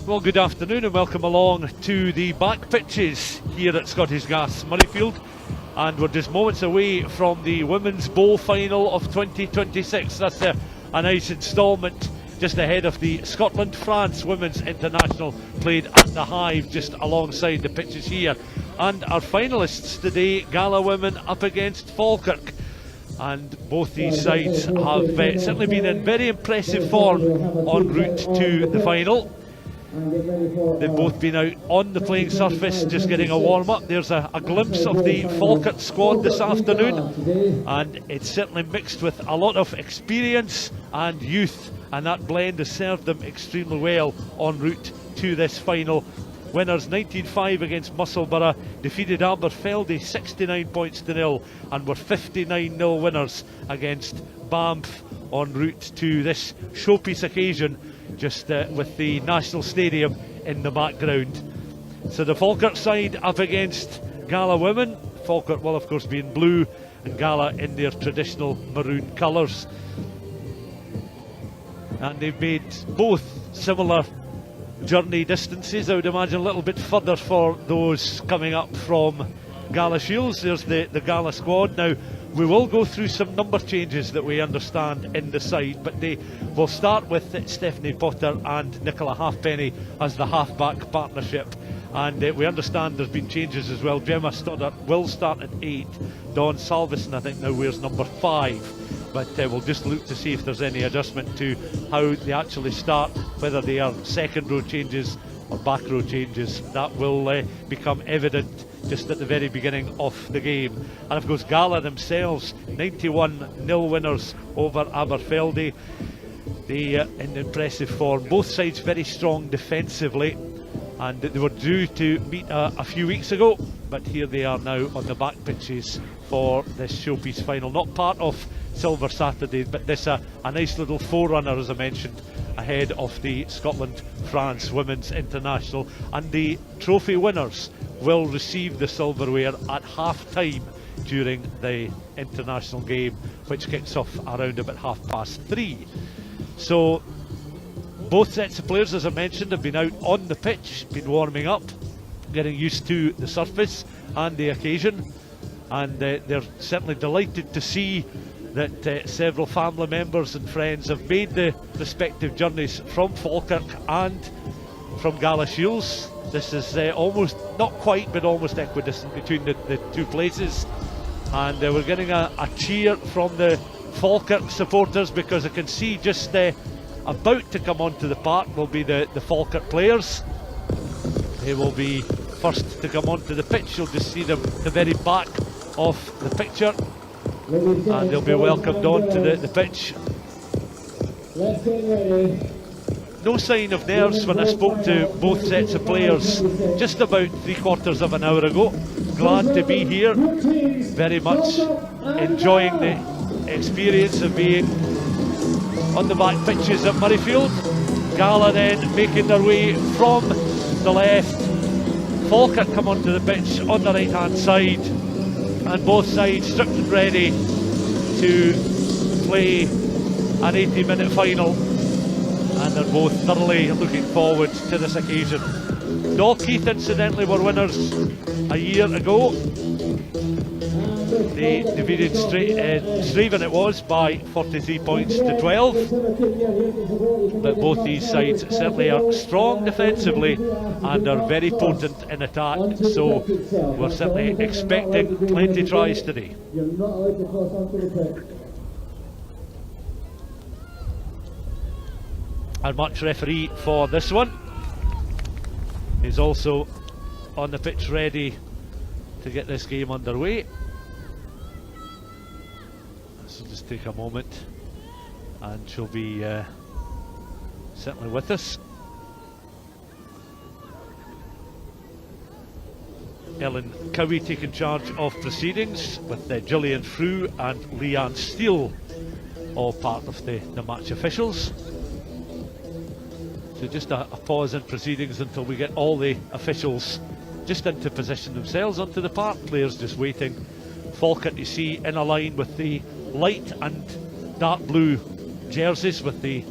Well, good afternoon and welcome along to the back pitches here at Scottish Gas Murrayfield, and we're just moments away from the Women's Bowl final of 2026. That's a nice instalment just ahead of the Scotland-France Women's International played at the Hive just alongside the pitches here. And our finalists today, Gala Women up against Falkirk. And both these sides have certainly been in very impressive form en route to the final. They've both been out on the playing surface just getting a warm-up. There's a glimpse of the Falkirk squad this afternoon, and it's certainly mixed with a lot of experience and youth, and that blend has served them extremely well en route to this final. Winners 19-5 against Musselburgh, defeated Aberfeldy 69 points to nil, and were 59-0 winners against Banff en route to this showpiece occasion, just with the National Stadium in the background. So the Falkirk side up against Gala Women. Falkirk will of course be in blue and Gala in their traditional maroon colours. And they've made both similar journey distances. I would imagine a little bit further for those coming up from Gala Shields. There's the Gala squad. Now we will go through some number changes that we understand in the side, but they will start with Stephanie Potter and Nicola Halfpenny as the half-back partnership. And we understand there's been changes as well. Gemma Stoddart will start at 8. Dawn Salveson I think now wears number 5. But we'll just look to see if there's any adjustment to how they actually start, whether they are second row changes or back row changes. That will become evident just at the very beginning of the game. And of course Gala themselves 91-0 winners over Aberfeldy. They in impressive form. Both sides very strong defensively, and they were due to meet a few weeks ago, but here they are now on the back pitches for this showpiece final. Not part of Silver Saturday, but this a nice little forerunner, as I mentioned, ahead of the Scotland-France Women's International. And the trophy winners will receive the silverware at half-time during the international game, which kicks off around about 3:30. So both sets of players, as I mentioned, have been out on the pitch, been warming up, getting used to the surface and the occasion, and they're certainly delighted to see that several family members and friends have made the respective journeys from Falkirk and from Gala Shields. This is almost, not quite, but almost equidistant between the two places. And we're getting a cheer from the Falkirk supporters, because I can see just about to come onto the park will be the Falkirk players. They will be first to come onto the pitch. You'll just see them at the very back of the picture, and they'll be welcomed onto the pitch. No sign of nerves when I spoke to both sets of players just about 3/4 of an hour ago. Glad to be here, very much enjoying the experience of being on the back pitches at Murrayfield. Gala then making their way from the left. Falkirk come onto the pitch on the right hand side, and both sides stripped and ready to play an 80-minute final, and they're both thoroughly looking forward to this occasion. Dalkeith incidentally were winners a year ago. They defeated Straven, it was, by 43 points to 12. But both these sides certainly are strong defensively and are very potent in attack, so we're certainly expecting plenty tries today. Our match referee for this one is also on the pitch, ready to get this game underway. So just take a moment, and she'll be certainly with us. Ellen Cowie taking charge of proceedings, with Gillian Frew and Leanne Steele all part of the match officials. So just a pause in proceedings until we get all the officials just into position themselves onto the park. Players just waiting. Falkirk, you see, in a line with the light and dark blue jerseys with the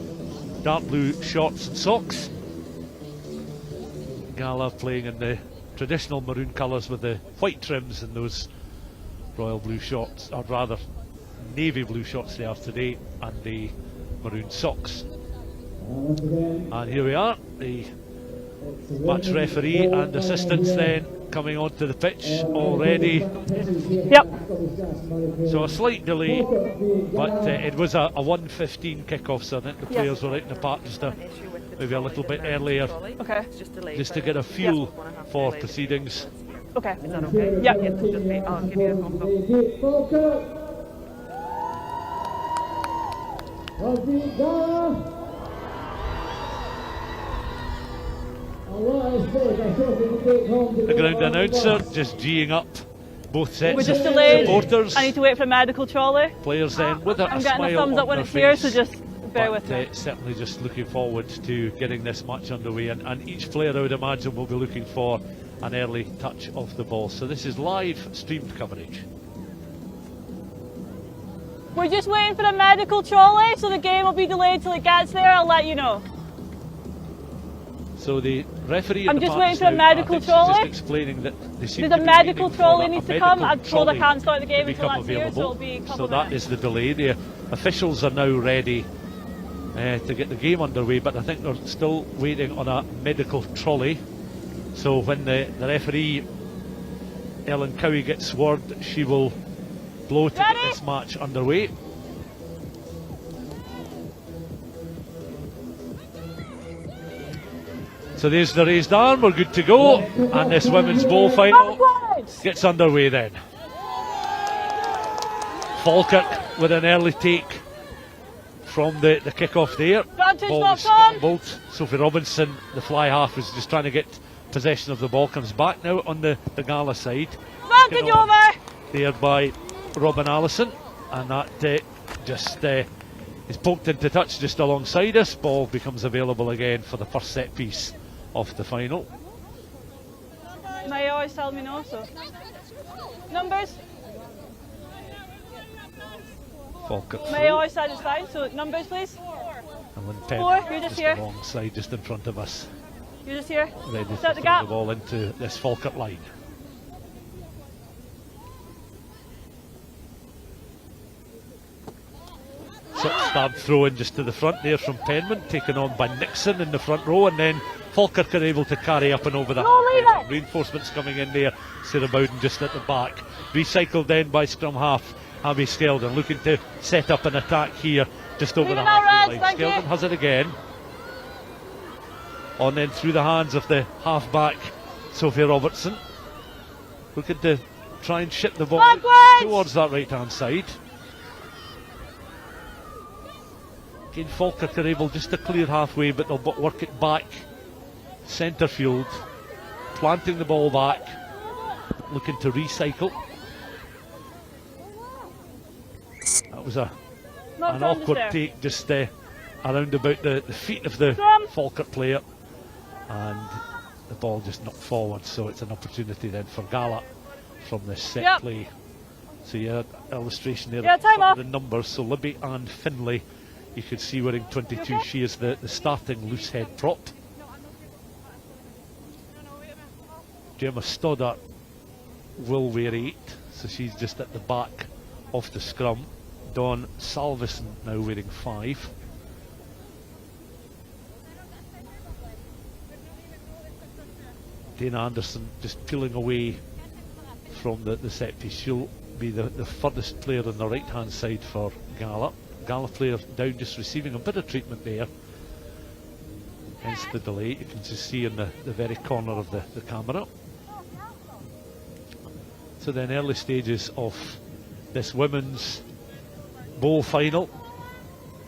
dark blue shorts and socks. Gala playing in the traditional maroon colours with the white trims and those royal blue shorts, or rather navy blue shorts they are today, and the maroon socks. And here we are, the match referee and assistants then coming onto the pitch already. Yep. So a slight delay, but it was a 1:15 kickoff, so I think the players were out in the park just maybe a little bit earlier. Okay. Just to get a feel for proceedings. Okay. Is that okay? Yeah. I'll give you a thumbs up. The ground announcer just geeing up both sets We're just of delayed. supporters. I need to wait for a medical trolley. Players then with a I'm getting a smile thumbs on up when their it's here, face. so just bear with me. Certainly just looking forward to getting this match underway, and each player, I would imagine, will be looking for an early touch of the ball. So this is live streamed coverage. We're just waiting for a medical trolley, so the game will be delayed till it gets there. I'll let you know. So the referee. I'm just waiting for a medical trolley. Just explaining that there's a medical trolley needs to come. I'm told I can't start the game until that's here, so it'll be a couple So of that minutes. is the delay. The officials are now ready to get the game underway, but I think they're still waiting on a medical trolley. So when the referee, Ellen Cowie, gets word, she will blow to get this match underway. So there's the raised arm, we're good to go, and this women's bowl final gets underway then. Falkirk with an early take from the kick-off there. Ball was scrambled. Sophie Robinson, the fly half, was just trying to get possession of the ball. Comes back now on the Gala side. Vantage over! There by Robin Allison, and that just is poked into touch just alongside us. Ball becomes available again for the first set piece of the final. May always tell me no, so. Numbers? Falkirk May always satisfied, so numbers please. And Lynn Penn 4, you're just here. alongside, just in front of us, You're just here. ready to Set the throw gap. the ball into this Falkirk line. Stab throw in just to the front there from Penman, taken on by Nixon in the front row, and then Falkirk are able to carry up and over the half. Reinforcements coming in there. Sarah Bowden just at the back. Recycled then by scrum half Abby Skeldon, looking to set up an attack here just over the halfway line. Skeldon has it again. On then through the hands of the half-back Sophie Robertson, looking to try and ship the ball towards that right-hand side. Again, Falkirk are able just to clear halfway, but they'll work it back centre field, planting the ball back, looking to recycle. That was an awkward take just around about the feet of the Falkirk player, and the ball just knocked forward, so it's an opportunity then for Gala from this set play. So yeah, illustration there of the numbers. So Libby Ann Finlay, you could see wearing 22. She is the starting loose head prop. Gemma Stoddart will wear 8, so she's just at the back of the scrum. Dawn Salveson now wearing 5. Dana Anderson just peeling away from the set piece. She'll be the furthest player on the right hand side for Gala. Gala player down, just receiving a bit of treatment there, hence the delay. You can just see in the very corner of the camera. So then early stages of this women's bowl final,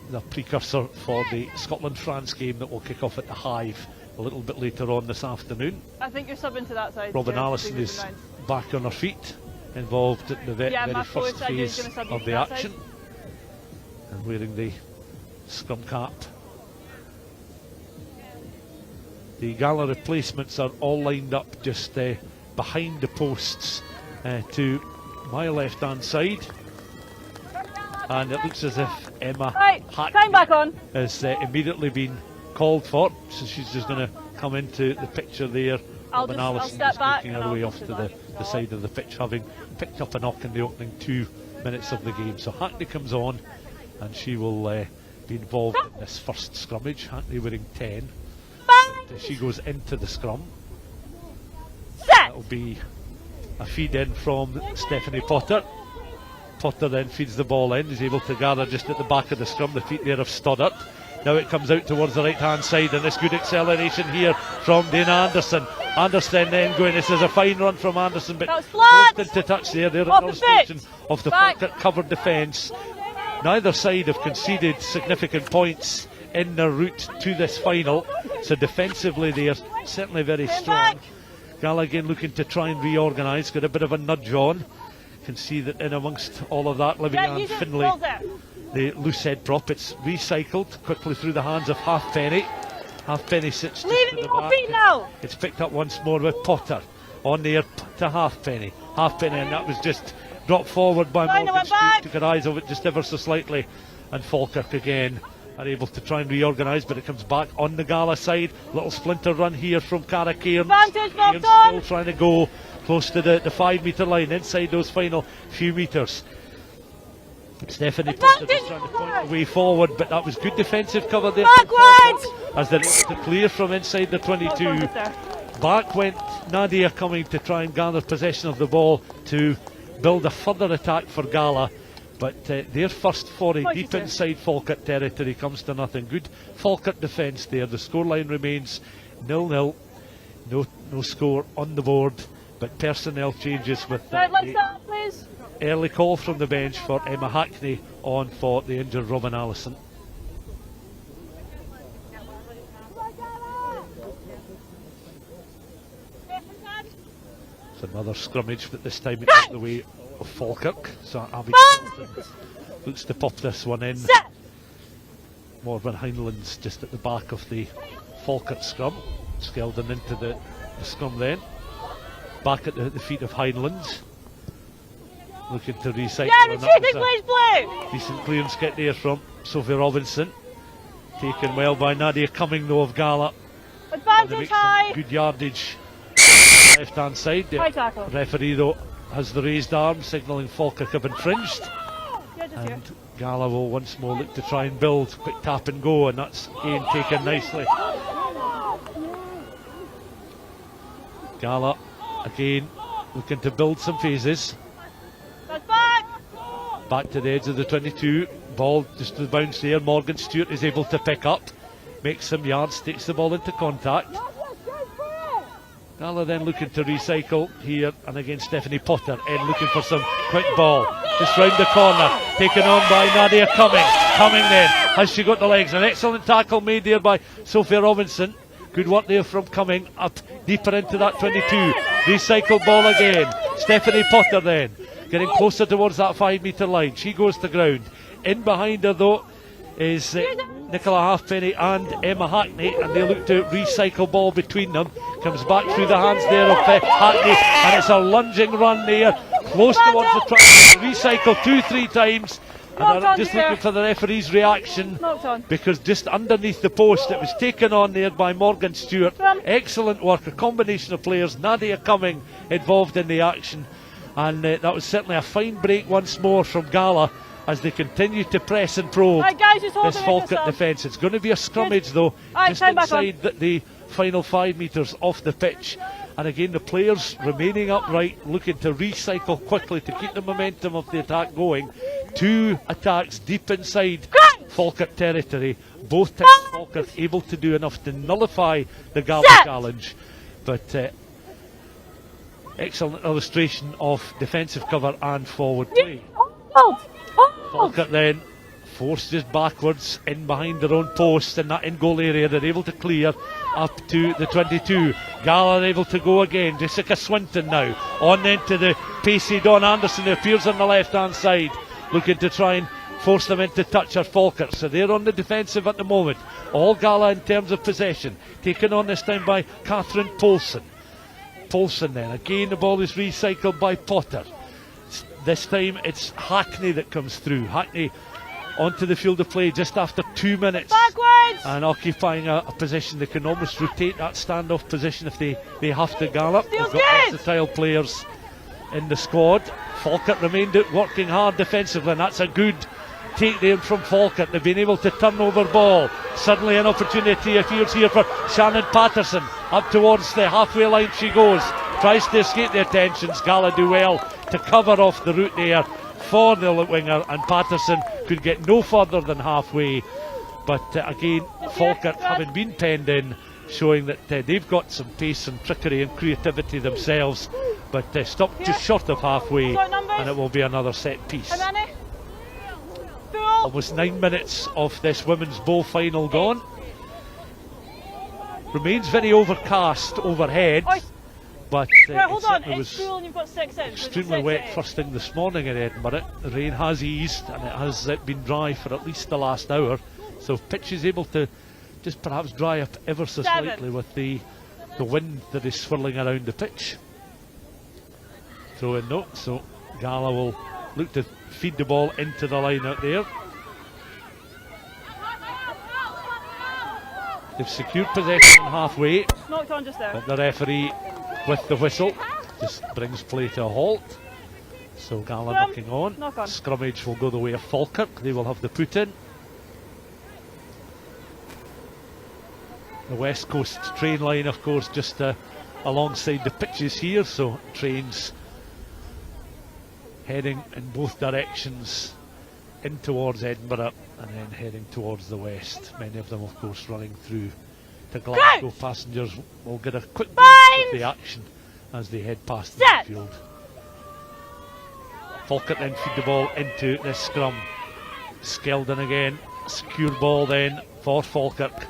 the precursor for the Scotland-France game that will kick off at the Hive a little bit later on this afternoon. I think you're subbing to that side. Robin Allison is back on her feet, involved in the very first phase of the action, and wearing the scrum cap. The Gala replacements are all lined up just behind the posts to my left hand side, and it looks as if Emma Hack back on. has immediately been called for, so she's just going to come into the picture there. I'll Robin just- I'll Allison step just back making and her I'll way go off to to the the side of the pitch, having picked up a knock in the opening 2 minutes of the game. So Hackney comes on, and she will be involved in this first scrummage. Hackney wearing 10. But, she goes into the scrum. That'll be a feed in from Stephanie Potter. Potter then feeds the ball in, is able to gather just at the back of the scrum. The feet there of Stoddart. Now it comes out towards the right hand side, and this good acceleration here from Dana Anderson. Anderson then going, this is a fine run from Anderson, but That's flat. forced into touch there. They're Off an the illustration pitch. of the Back. Falkirk covered defence. Neither side have conceded significant points in their route to this final, so defensively they are certainly very strong. back. Gala again looking to try and reorganise, got a bit of a nudge on. Can see that in amongst all of that, Libby Yeah, Ann use it. Finlay, Hold there. the loose head prop, it's recycled quickly through the hands of Halfpenny. Halfpenny sits just Leave to it the your back. feet now. It's picked up once more with Potter on there to Halfpenny. Halfpenny, and that was just dropped forward by Fine, it Morgan went Stewart. back. Took her eyes of it just ever so slightly, and Falkirk again are able to try and reorganise, but it comes back on the Gala side. Little splinter run here from Cara Cairns. Advantage, knocked Cairns on. still trying to go close to the 5 metre line, inside those final few metres. Stephanie Potter just trying to point the way forward, but that was good defensive cover there from Backwards. Falkirk as they're able to clear from inside the 22. Well done, Back went Nadia coming to try and gather possession of the ball to build a further attack for Gala, but their first foray What deep you say? inside Falkirk territory comes to nothing. Good Falkirk defence there. The scoreline remains 0-0. No score on the board, but personnel changes with Right, let's the start, please. early call from the bench for Emma Hackney on for the injured Robin Allison. It's another scrummage, but this time it's the way of Falkirk. So Abby Hamilton looks to pop this one in. Set. Morven Heinlands just at the back of the Falkirk scrum. Skeldon into the scrum then. Back at the feet of Heinlands. Looking to recycle. Yeah, and the that was cheating, a please play. decent clearance get there from Sophie Robinson. Taken well by Nadia Cumming though of Gala. They Advantage make some high. good yardage left hand side. The High tackle. referee though has the raised arm signalling Falkirk have infringed, Yeah, just here. and Gala will once more look to try and build. Quick tap and go, and that's again taken nicely. Gala again looking to build some phases. That's back. Back to the edge of the 22. Ball just to the bounce there. Morgan Stewart is able to pick up, makes some yards, takes the ball into contact. Gala then looking to recycle here, and again Stephanie Potter in looking for some quick ball. Just round the corner, taken on by Nadia Cumming. Cumming then, has she got the legs? An excellent tackle made there by Sophia Robinson. Good work there from Cumming, up deeper into that 22. Recycle ball again. Stephanie Potter then, getting closer towards that 5 metre line. She goes to ground. In behind her though is Nicola Halfpenny and Emma Hackney, and they look to recycle ball between them. Comes back through the hands there of Hackney, and it's a lunging run there, close towards the truck. Recycle 2-3 times, and Knocked they're on just there. looking for the referee's reaction, Knocked on. because just underneath the post it was taken on there by Morgan Stewart. Run. Excellent work, a combination of players. Nadia Cumming involved in the action, and that was certainly a fine break once more from Gala as they continue to press and probe Right, guys, just hold this it in Falkirk yourself. defence. It's going to be a scrummage though, Right, just time back on. inside the final 5 metres off the pitch. And again, the players remaining upright, looking to recycle quickly to keep the momentum of the attack going. 2 attacks deep inside Falkirk territory. Both times Falkirk able to do enough to nullify the Gala Set. challenge. But excellent illustration of defensive cover and forward play. Hold. Hold. Falkirk then forced just backwards in behind their own post in that in-goal area. They're able to clear up to the 22. Gala are able to go again. Jessica Swinton now on then to the pacey Dawn Anderson, who appears on the left-hand side, looking to try and force them into touch at Falkirk. So they're on the defensive at the moment. All Gala in terms of possession, taken on this time by Catherine Polson. Polson then, again the ball is recycled by Potter. This time it's Hackney that comes through. Hackney onto the field of play just after 2 minutes. Backwards. and occupying a position. They can almost rotate that standoff position if they have to gallop. They've got versatile players in the squad. Falkirk remained out working hard defensively, and that's a good take there from Falkirk. They've been able to turn over ball. Suddenly an opportunity appears here for Shannon Patterson. Up towards the halfway line she goes, tries to escape the attentions. Gala do well to cover off the route there for the winger, and Patterson could get no further than halfway. But again, Falkirk having been penned in, showing that they've got some pace and trickery and creativity themselves, but stopped just short of halfway, and it will be another set piece. Almost 9 minutes of this women's bowl final gone. Remains very overcast overhead, but it was extremely wet first thing this morning in Edinburgh. The rain has eased, and it has been dry for at least the last hour, so pitch is able to just perhaps dry up ever so slightly with the wind that is swirling around the pitch. Throw in though, so Gala will look to feed the ball into the line out there. They've secured possession halfway, knocked on just there. But the referee with the whistle just brings play to a halt. So Gala knocking on. Scrummage will go the way of Falkirk. They will have the put in. The West Coast train line, of course, just alongside the pitches here, so trains heading in both directions in towards Edinburgh and then heading towards the west. Many of them, of course, running through to Glasgow. Passengers will get a quick glimpse of the action as they head past the field. Falkirk then feed the ball into this scrum. Skeldon again, secure ball then for Falkirk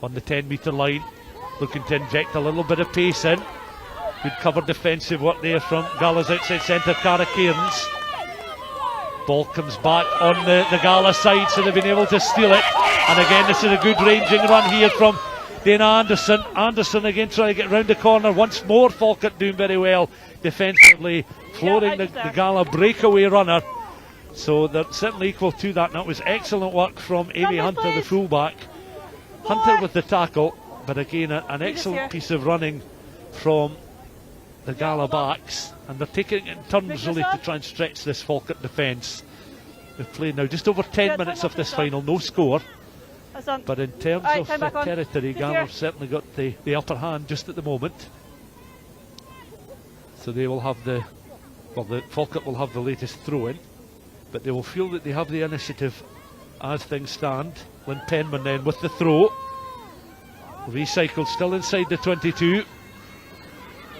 on the 10-metre line, looking to inject a little bit of pace in. Good cover defensive work there from Gala's outside centre, Cara Cairns. Ball comes back on the Gala side, so they've been able to steal it. And again, this is a good ranging run here from Dana Anderson. Anderson again trying to get round the corner. Once more, Falkirk doing very well defensively, flooring the Gala breakaway runner. So they're certainly equal to that. And that was excellent work from Amy Hunter, the fullback. Hunter with the tackle, but again an excellent piece of running from the Gala backs, and they're taking it in turns really to try and stretch this Falkirk defence. We've played now just over 10 minutes of this final, no score, but in terms of territory, Gala have certainly got the upper hand just at the moment. So they will have the Falkirk will have the latest throw in, but they will feel that they have the initiative as things stand. Lynn Penman then with the throw. Recycled still inside the 22.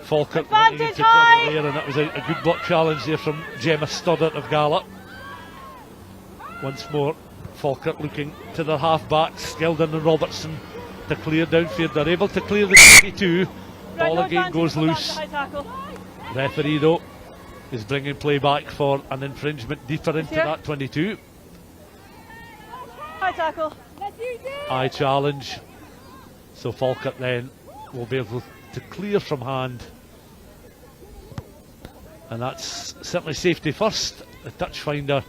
Falkirk running into trouble there, and that was a good block challenge there from Gemma Stoddart of Gala. Once more, Falkirk looking to their half-backs, Skeldon and Robertson to clear downfield. They're able to clear the 22. Ball again goes loose. Referee though is bringing play back for an infringement deeper into that 22. High tackle. High challenge. So Falkirk then will be able to clear from hand. And that's certainly safety first. The touch finder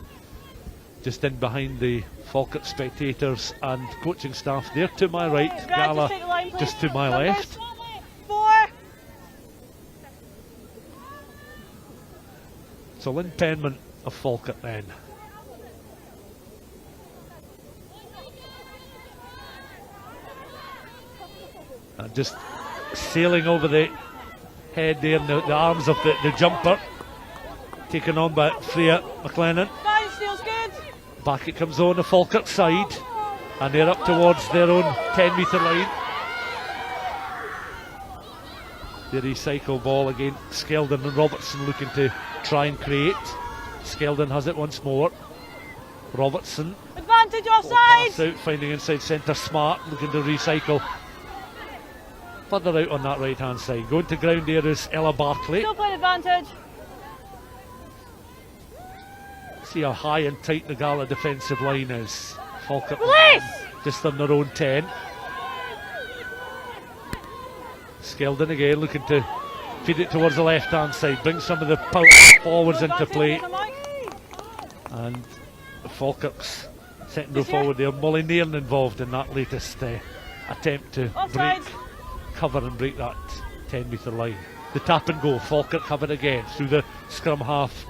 just in behind the Falkirk spectators and coaching staff there to my right. Gala just to my left. 4. So Lynn Penman of Falkirk then. And just sailing over the head there, and the arms of the jumper, taken on by Freya McLennan. Back it comes on the Falkirk side, and they're up towards their own 10-metre line. The recycle ball again, Skeldon and Robertson looking to try and create. Skeldon has it once more. Robertson. Advantage offside! Out, finding inside centre, Smart looking to recycle. Further out on that right hand side. Going to ground here is Ella Barclay. Still playing advantage. See how high and tight the Gala defensive line is. Falkirk just on their own 10. Skeldon again looking to feed it towards the left hand side. Bring some of the power forwards into play. And Falkirk's second row forward there. Molly Nairn involved in that latest attempt to Offside. cover and break that 10-metre line. The tap and go. Falkirk have it again through the scrum half.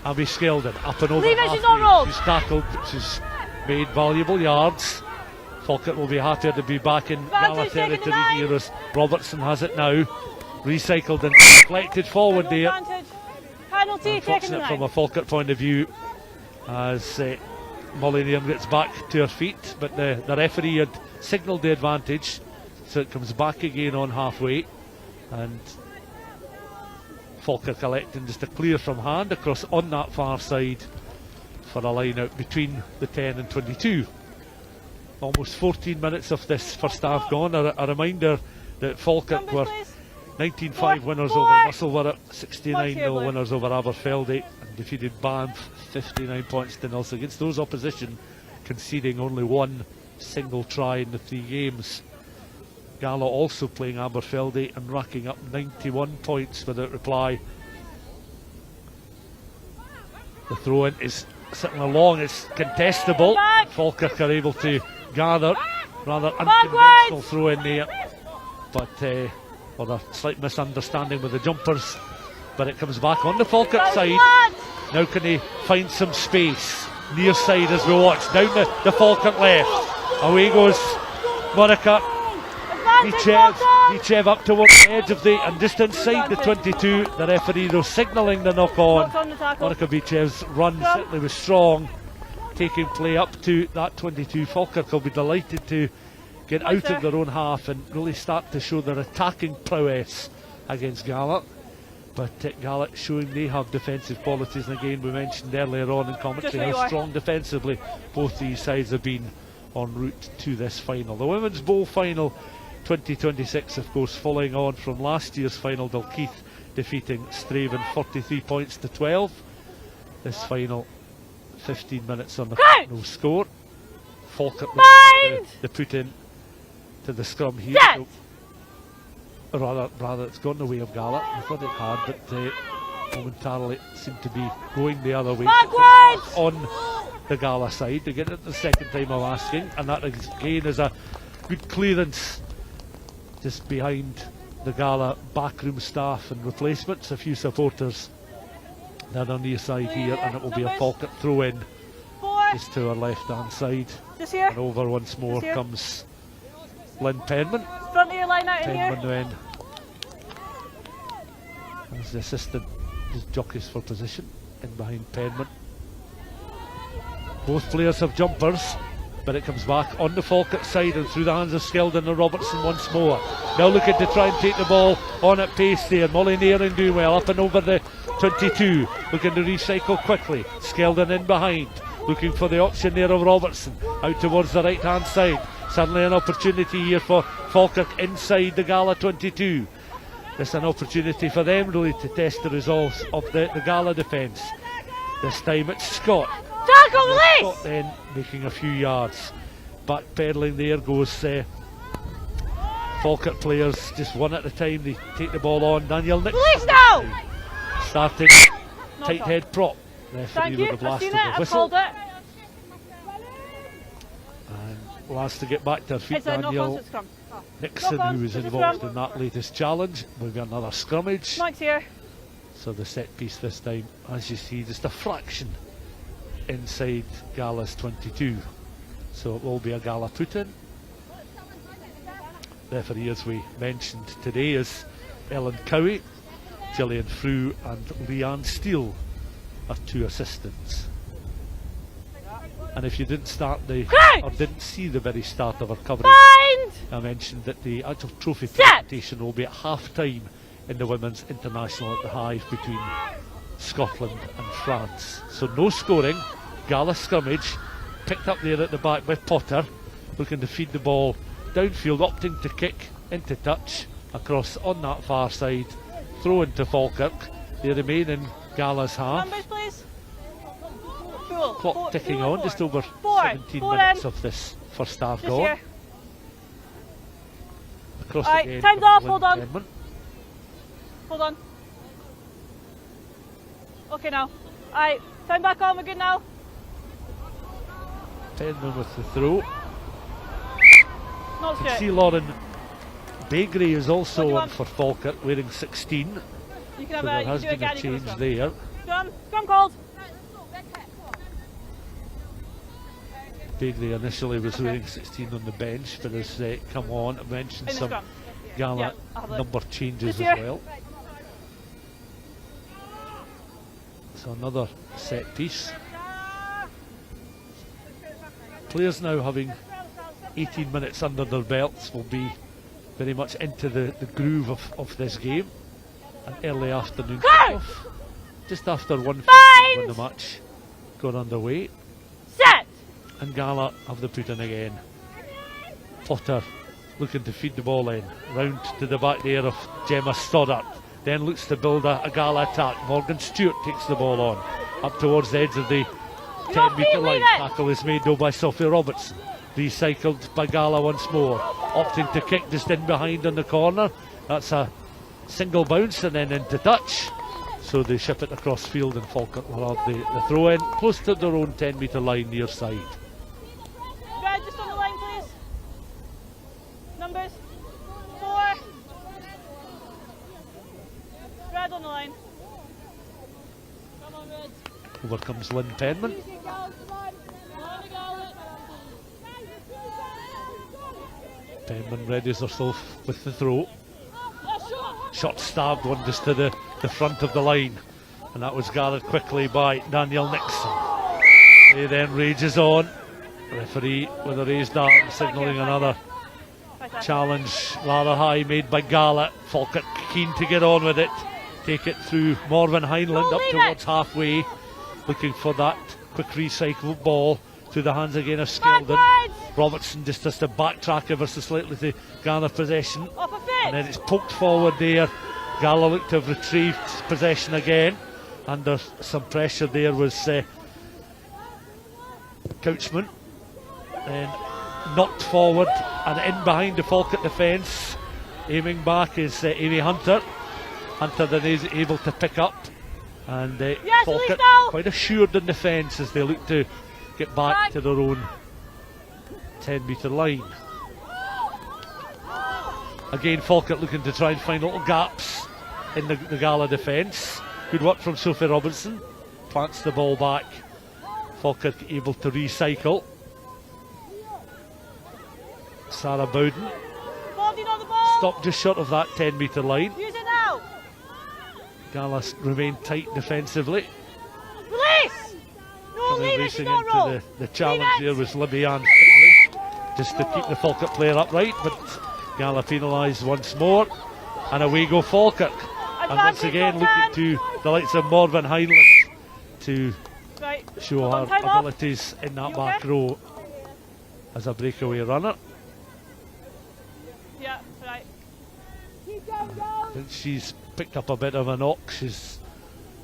Abby Skeldon up and over. Leave it, she's not rolled. She's tackled. She's made valuable yards. Falkirk will be happy to be back in Gala territory here as Robertson has it now. Recycled and deflected forward there. Advantage. Penalty, Unfortunate from a Falkirk point of view as Molly Nairn gets back to her feet, but the referee had signalled the advantage, so it comes back again on halfway, and Falkirk electing just to clear from hand across on that far side for a line out between the 10 and 22. Almost 14 minutes of this first half gone. A reminder that Falkirk Numbers, were please. 19-5 winners over Musselburgh, 69-0 winners over Aberfeldy, and defeated Banff 59 points to 0. So against those opposition, conceding only one single try in the 3 games. Gala also playing Aberfeldy and racking up 91 points without reply. The throw-in is sitting along, it's contestable. Falkirk are able to gather, rather unconventional throw-in there, but a slight misunderstanding with the jumpers, but it comes back on the Falkirk side. Now can they find some space near side as we watch down the Falkirk left. Away goes Monica Bichev up towards the edge of the, and just inside the 22. The referee though signalling the knock on. Monica Bichev's run certainly was strong, taking play up to that 22. Falkirk will be delighted to get out of their own half and really start to show their attacking prowess against Gala. But Gala showing they have defensive qualities, and again we mentioned earlier on in commentary how strong defensively both these sides have been en route to this final. The Women's Bowl final 2026, of course, following on from last year's final, Dalkeith defeating Straven 43 points to 12. This final 15 minutes on the clock, no score. Falkirk the put in to the scrum here. So, rather it's gone the way of Gala. I thought it had, but momentarily it seemed to be going the other way. On the Gala side to get it the second time I'm asking, and that again is a good clearance just behind the Gala backroom staff and replacements. A few supporters down on the side here, and it will be a Falkirk throw in just to our left hand side. And over once more comes Lynn Penman. Front of your line out in here. Penman then as the assistant just jockeys for position in behind Penman. Both players have jumpers, but it comes back on the Falkirk side and through the hands of Skeldon and Robertson once more. Now looking to try and take the ball on at pace there. Molly Nairn doing well up and over the 22, looking to recycle quickly. Skeldon in behind, looking for the option there of Robertson out towards the right hand side. Suddenly an opportunity here for Falkirk inside the Gala 22. This is an opportunity for them really to test the resolve of the Gala defence. This time it's Scott. Scott then making a few yards. Backpedaling there goes Falkirk players, just one at a time. They take the ball on. Daniel Nixon starting tight head prop. Thank you, I've seen it, I've called it. And last to get back to her feet, Daniel Nixon, who was involved in that latest challenge. Maybe another scrummage. Mike's here. So the set piece this time, as you see, just a fraction inside Gala's 22. So it will be a Gala put in. Referee, as we mentioned today, is Ellen Cowie. Gillian Frew and Leanne Steele are 2 assistants. And if you didn't didn't see the very start of our coverage, I mentioned that the actual trophy presentation will be at half time in the Women's International at the Hive between Scotland and France. So no scoring. Gala scrummage picked up there at the back by Potter, looking to feed the ball downfield, opting to kick into touch across on that far side. Throw into Falkirk. They remain in Gala's half. Numbers, please. Clock ticking on, just over 17 minutes of this first half gone. Across again. Time's off, hold on. Penman. Hold on. Okay now. Time back on, we're good now. Penman with the throw. Not You can Stuart. see Lauren Bakery is What do also you on want? for Falkirk, wearing 16. You can So have there you has can do a been a Gary for this change one. there. Come cold. Bagley initially was Okay. wearing 16 on the bench, but has come on. I mentioned In the some scrum. Gala Yeah, I'll have a look. number changes This as year. well. So another set piece. Players now having 18 minutes under their belts will be very much into the groove of this game. An early afternoon kickoff, just after 1:15 when the match got underway. Set. And Gala have the put in again. Potter looking to feed the ball in. Round to the back there of Gemma Stoddart. Then looks to build a Gala attack. Morgan Stewart takes the ball on. Up towards the edge of the 10-metre line. Tackle is made though by Sophie Robertson. Recycled by Gala once more. Opting to kick just in behind in the corner. That's a single bounce and then into touch. So they ship it across field and Falkirk will have the throw in close to their own 10-metre line near side. Red, just on the line, please. Numbers 4. Red on the line. Come on, Red. Over comes Lynn Penman. Penman readies herself with the throw. Shot stabbed one just to the front of the line, and that was gathered quickly by Danielle Nixon. He then rages on. Referee with a raised arm signalling another challenge rather high made by Gala. Falkirk keen to get on with it. Take it through Morven Heinland up towards halfway, looking for that quick recycled ball through the hands again of Skeldon. Robertson just has to backtrack ever so slightly to garner possession, Off a fit. and then it's poked forward there. Gala looked to have retrieved possession again. Under some pressure there was Couchman. Then knocked forward and in behind the Falkirk defence. Aiming back is Amy Hunter. Hunter then is able to pick up, and Falkirk quite assured in defence as they look to get back to their own 10-metre line. Again, Falkirk looking to try and find little gaps in the Gala defence. Good work from Sophie Robinson. Plants the ball back. Falkirk able to recycle. Sarah Bowden. Bobby on the ball. Stopped just short of that 10-metre line. Use it now. Gala remain tight defensively. Release. No, Coming leave it. racing Don't into roll. the challenge Leave it. there was Libby Ann Finley, just to keep the Falkirk player upright, but Gala penalised once more, and away go Falkirk. And once again looking to the likes of Morven Heinland to Right. show Come on, her time off. abilities in that You back okay? row as a breakaway runner. Yeah, right. I think she's picked up a bit of a knock. She's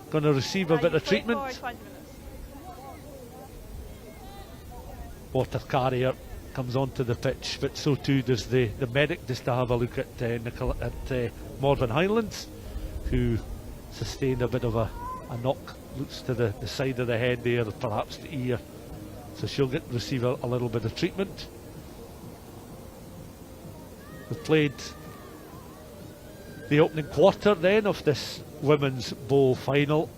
going to receive a bit of treatment. Forward 20 minutes. Water carrier comes onto the pitch, but so too does the medic, just to have a look at Morven Highlands, who sustained a bit of a knock. Looks to the side of the head there, perhaps the ear, so she'll receive a little bit of treatment. We've played the opening quarter then of this Women's Bowl final,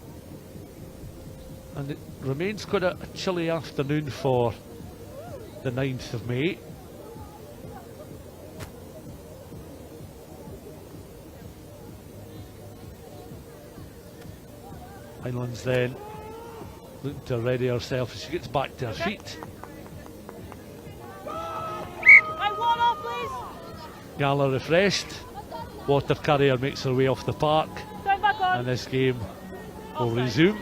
and it remains quite a chilly afternoon for the 9th of May. Highlands then looking to ready herself as she gets back to her feet. Right, one off, please. Gala refreshed. Water Carrier makes her way off the park, Turn back on. and this game will Offside. resume.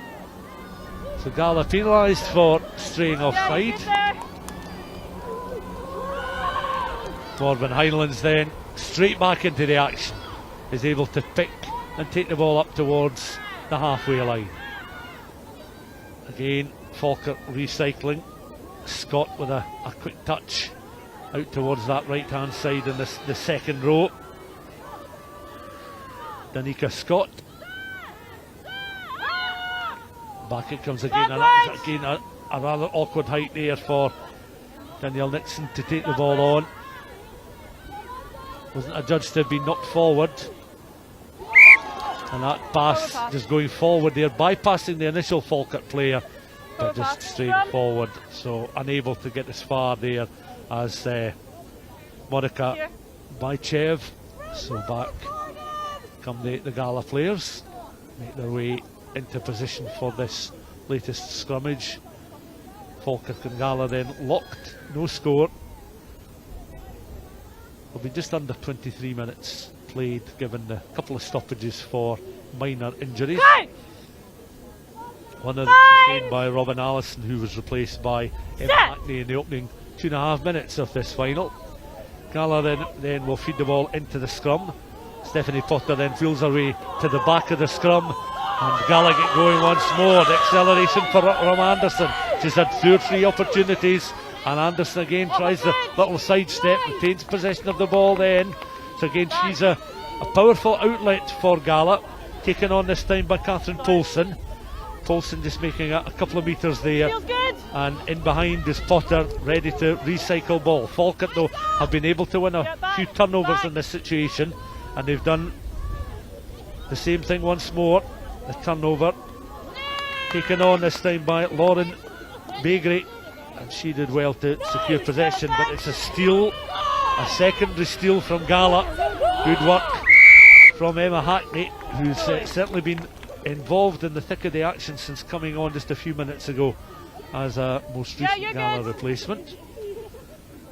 So Gala penalised for straying Yeah, offside. get there. Morven Highlands then straight back into the action, is able to pick and take the ball up towards the halfway line. Again, Falkirk recycling. Scott with a quick touch out towards that right hand side in the second row. Danica Scott. Back it comes again, and that's again a rather awkward height there for Danielle Nixon to take the ball on. Wasn't adjudged to have been knocked forward. And that pass just going forward there, bypassing the initial Falkirk player, but just straight forward. So unable to get as far there as Monica Bychev. So back come the Gala players, make their way into position for this latest scrummage. Falkirk and Gala then locked, no score. Will be just under 23 minutes played, given the couple of stoppages for minor injuries. One of them sustained by Robin Allison, who was replaced by Emma Hackney in the opening 2.5 minutes of this final. Gala then will feed the ball into the scrum. Stephanie Potter then feels her way to the back of the scrum, and Gala get going once more. The acceleration for Rom Anderson. She's had 2 or 3 opportunities, and Anderson again tries the little sidestep, retains possession of the ball then. So again, she's a powerful outlet for Gala, taken on this time by Catherine Poulsen. Poulsen just making a couple of metres there, and in behind is Potter, ready to recycle ball. Falkirk though have been able to win a few turnovers in this situation, and they've done the same thing once more. The turnover taken on this time by Lauren Begry, and she did well to secure possession, but it's a steal, a secondary steal from Gala. Good work from Emma Hackney, who's certainly been involved in the thick of the action since coming on just a few minutes ago as a most recent Gala replacement.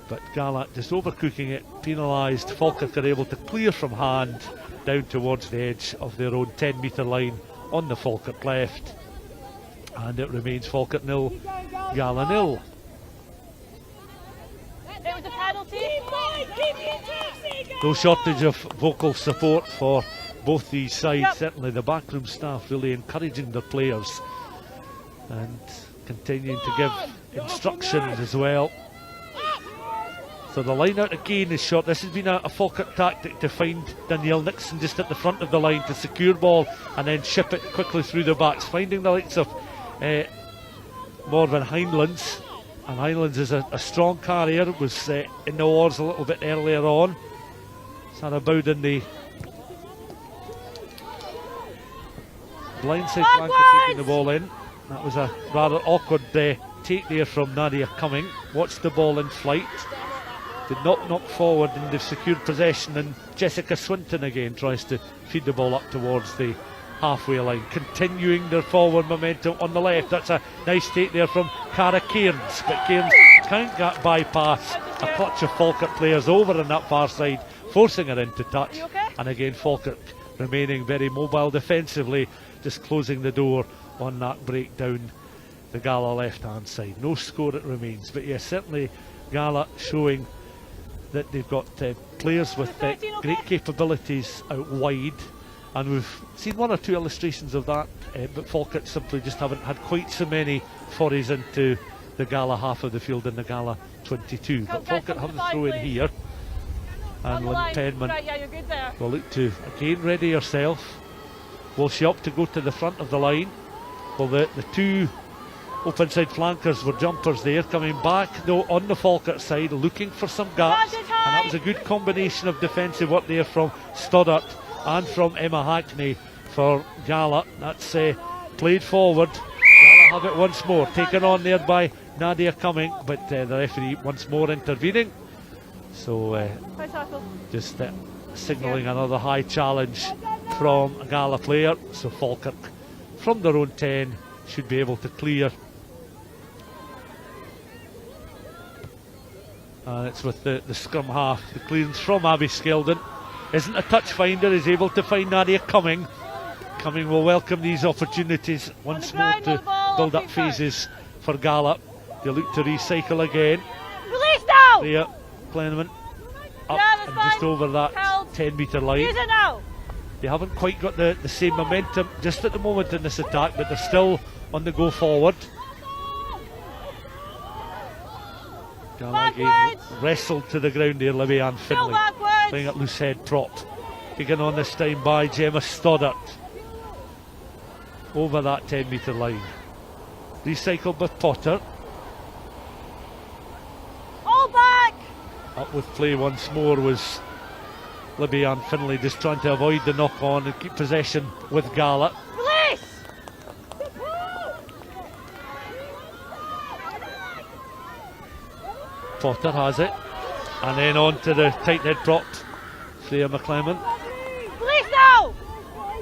But Gala just overcooking it, penalised. Falkirk are able to clear from hand down towards the edge of their own 10-metre line on the Falkirk left, and it remains Falkirk 0, Gala 0. It was a penalty. No shortage of vocal support for both these sides. Certainly the backroom staff really encouraging their players and continuing to give instructions as well. So the line out again is short. This has been a Falkirk tactic to find Danielle Nixon just at the front of the line to secure ball and then ship it quickly through the backs, finding the likes of Morven Heinlands. And Heinlands is a strong carrier, was in the wars a little bit earlier on. Sarah Bowden, the blindside flanker, taking the ball in. That was a rather awkward take there from Nadia Cumming. Watched the ball in flight, did not knock forward, and they've secured possession, and Jessica Swinton again tries to feed the ball up towards the halfway line, continuing their forward momentum on the left. That's a nice take there from Cara Cairns, but Cairns can't bypass a clutch of Falkirk players over on that far side, forcing her into touch. And again Falkirk remaining very mobile defensively, just closing the door on that breakdown the Gala left hand side. No score it remains, but yes, certainly Gala showing that they've got players with great capabilities out wide, and we've seen 1 or 2 illustrations of that, but Falkirk simply just haven't had quite so many forays into the Gala half of the field in the Gala 22. But Falkirk have the throw in here, and Lynn Penman will look to again ready herself. Will she opt to go to the front of the line? Well, the 2 open side flankers were jumpers there, coming back though on the Falkirk side, looking for some gaps, and that was a good combination of defensive work there from Stoddart and from Emma Hackney for Gala. That's played forward. Gala have it once more, taken on there by Nadia Cumming, but the referee once more intervening. So just signalling another high challenge from a Gala player. So Falkirk from their own 10 should be able to clear. And it's with the scrum half. The clearance from Abby Skeldon isn't a touch finder, is able to find Nadia Cumming. Cumming will welcome these opportunities once more to build up phases for Gala. They look to recycle again. Release now! There, Clenman up and just over that 10-metre line. Use it now! They haven't quite got the same momentum just at the moment in this attack, but they're still on the go forward. Gala again wrestled to the ground there, Libby Ann Finlay, playing at loose head prop. Taken on this time by Gemma Stoddart. Over that 10-metre line. Recycled by Potter. Up with play once more was Libby and Finlay, just trying to avoid the knock on and keep possession with Gala. Release! Potter has it, and then on to the tight head prop, Freya McClellan. Release now!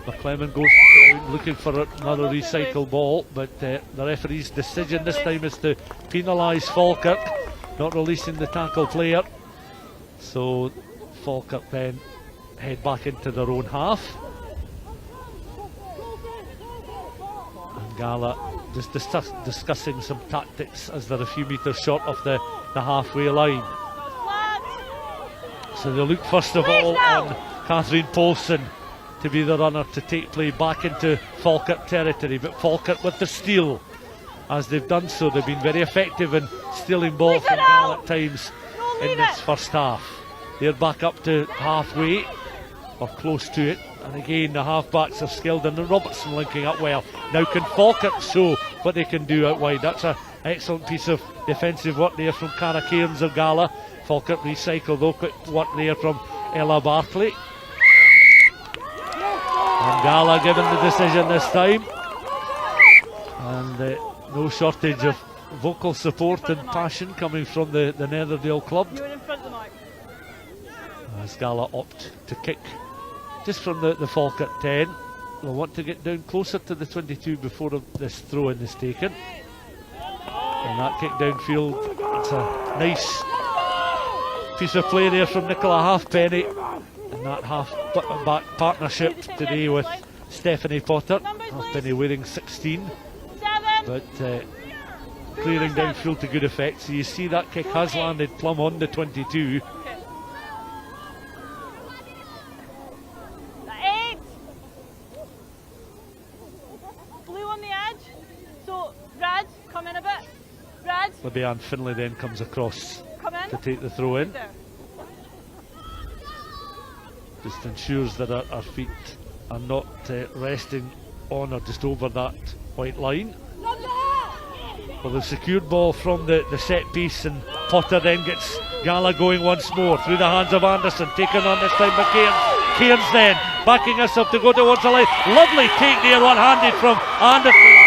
McClellan goes down looking for another recycle ball, but the referee's decision this time is to penalise Falkirk, not releasing the tackle player. So Falkirk then head back into their own half. And Gala just discussing some tactics as they're a few metres short of the halfway line. So they look first of all on Catherine Paulson to be the runner to take play back into Falkirk territory, but Falkirk with the steal. As they've done so, they've been very effective in stealing ball from Gala at times in this first half. They're back up to halfway, or close to it, and again the halfbacks are skilled, and Robertson linking up well. Now can Falkirk show what they can do out wide? That's an excellent piece of defensive work there from Cara Cairns of Gala. Falkirk recycle though, quick work there from Ella Barclay. And Gala given the decision this time. And no shortage of vocal support and passion coming from the Netherdale club. As Gala opt to kick just from the Falkirk 10. They'll want to get down closer to the 22 before this throw-in is taken. And that kick downfield, it's a nice piece of play there from Nicola Halfpenny. And that half-back partnership today with Stephanie Potter. Halfpenny wearing 16. But clearing downfield to good effect. So you see that kick has landed plumb on the 22. Libby Ann Finlay then comes across to take the throw in. Just ensures that our feet are not resting on or just over that white line. Well, the secured ball from the set piece, and Potter then gets Gala going once more through the hands of Anderson, taken on this time by Cairns. Cairns then backing us up to go towards the line. Lovely take there, one-handed from Anderson.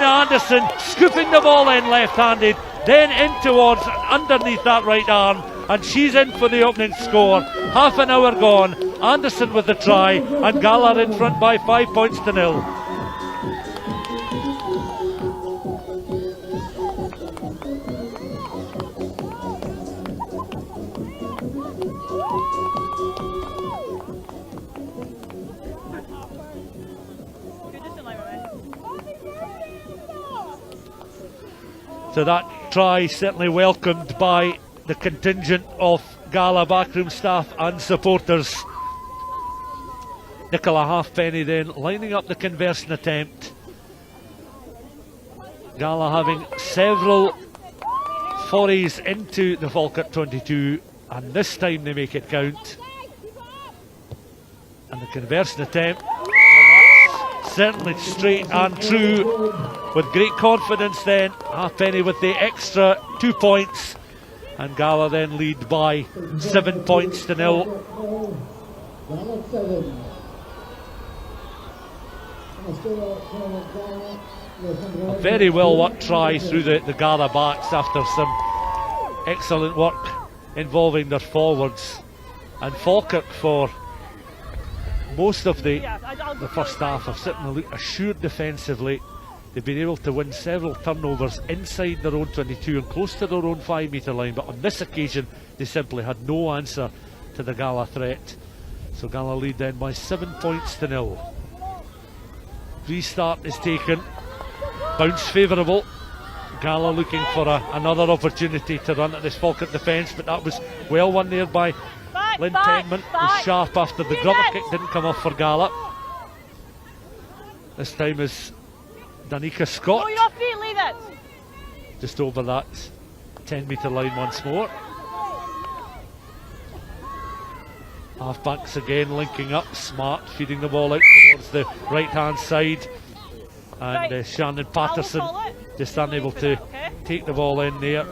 Anderson scooping the ball in left-handed, then in towards underneath that right arm, and she's in for the opening score. Half an hour gone, Anderson with the try, and Gala in front by 5 points to 0. So that try certainly welcomed by the contingent of Gala backroom staff and supporters. Nicola Halfpenny then lining up the conversion attempt. Gala having several forays into the Falkirk 22, and this time they make it count. And the conversion attempt, certainly straight and true, with great confidence then. Halfpenny with the extra 2 points, and Gala then lead by 7 points to 0. A very well worked try through the Gala backs after some excellent work involving their forwards. And Falkirk, for most of the first half, have certainly looked assured defensively. They've been able to win several turnovers inside their own 22 and close to their own 5 metre line, but on this occasion they simply had no answer to the Gala threat. So Gala lead then by 7 points to 0. Restart is taken, bounce favourable. Gala looking for another opportunity to run at this Falkirk defence, but that was well won there by Lynn Tenman. Was sharp after the grubber kick didn't come off for Gala. This time is Danica Scott. Your feet, leave it. Just over that 10 metre line once more. Halfbacks again linking up, Smart feeding the ball out towards the right hand side, and Shannon Patterson just unable to take the ball in there,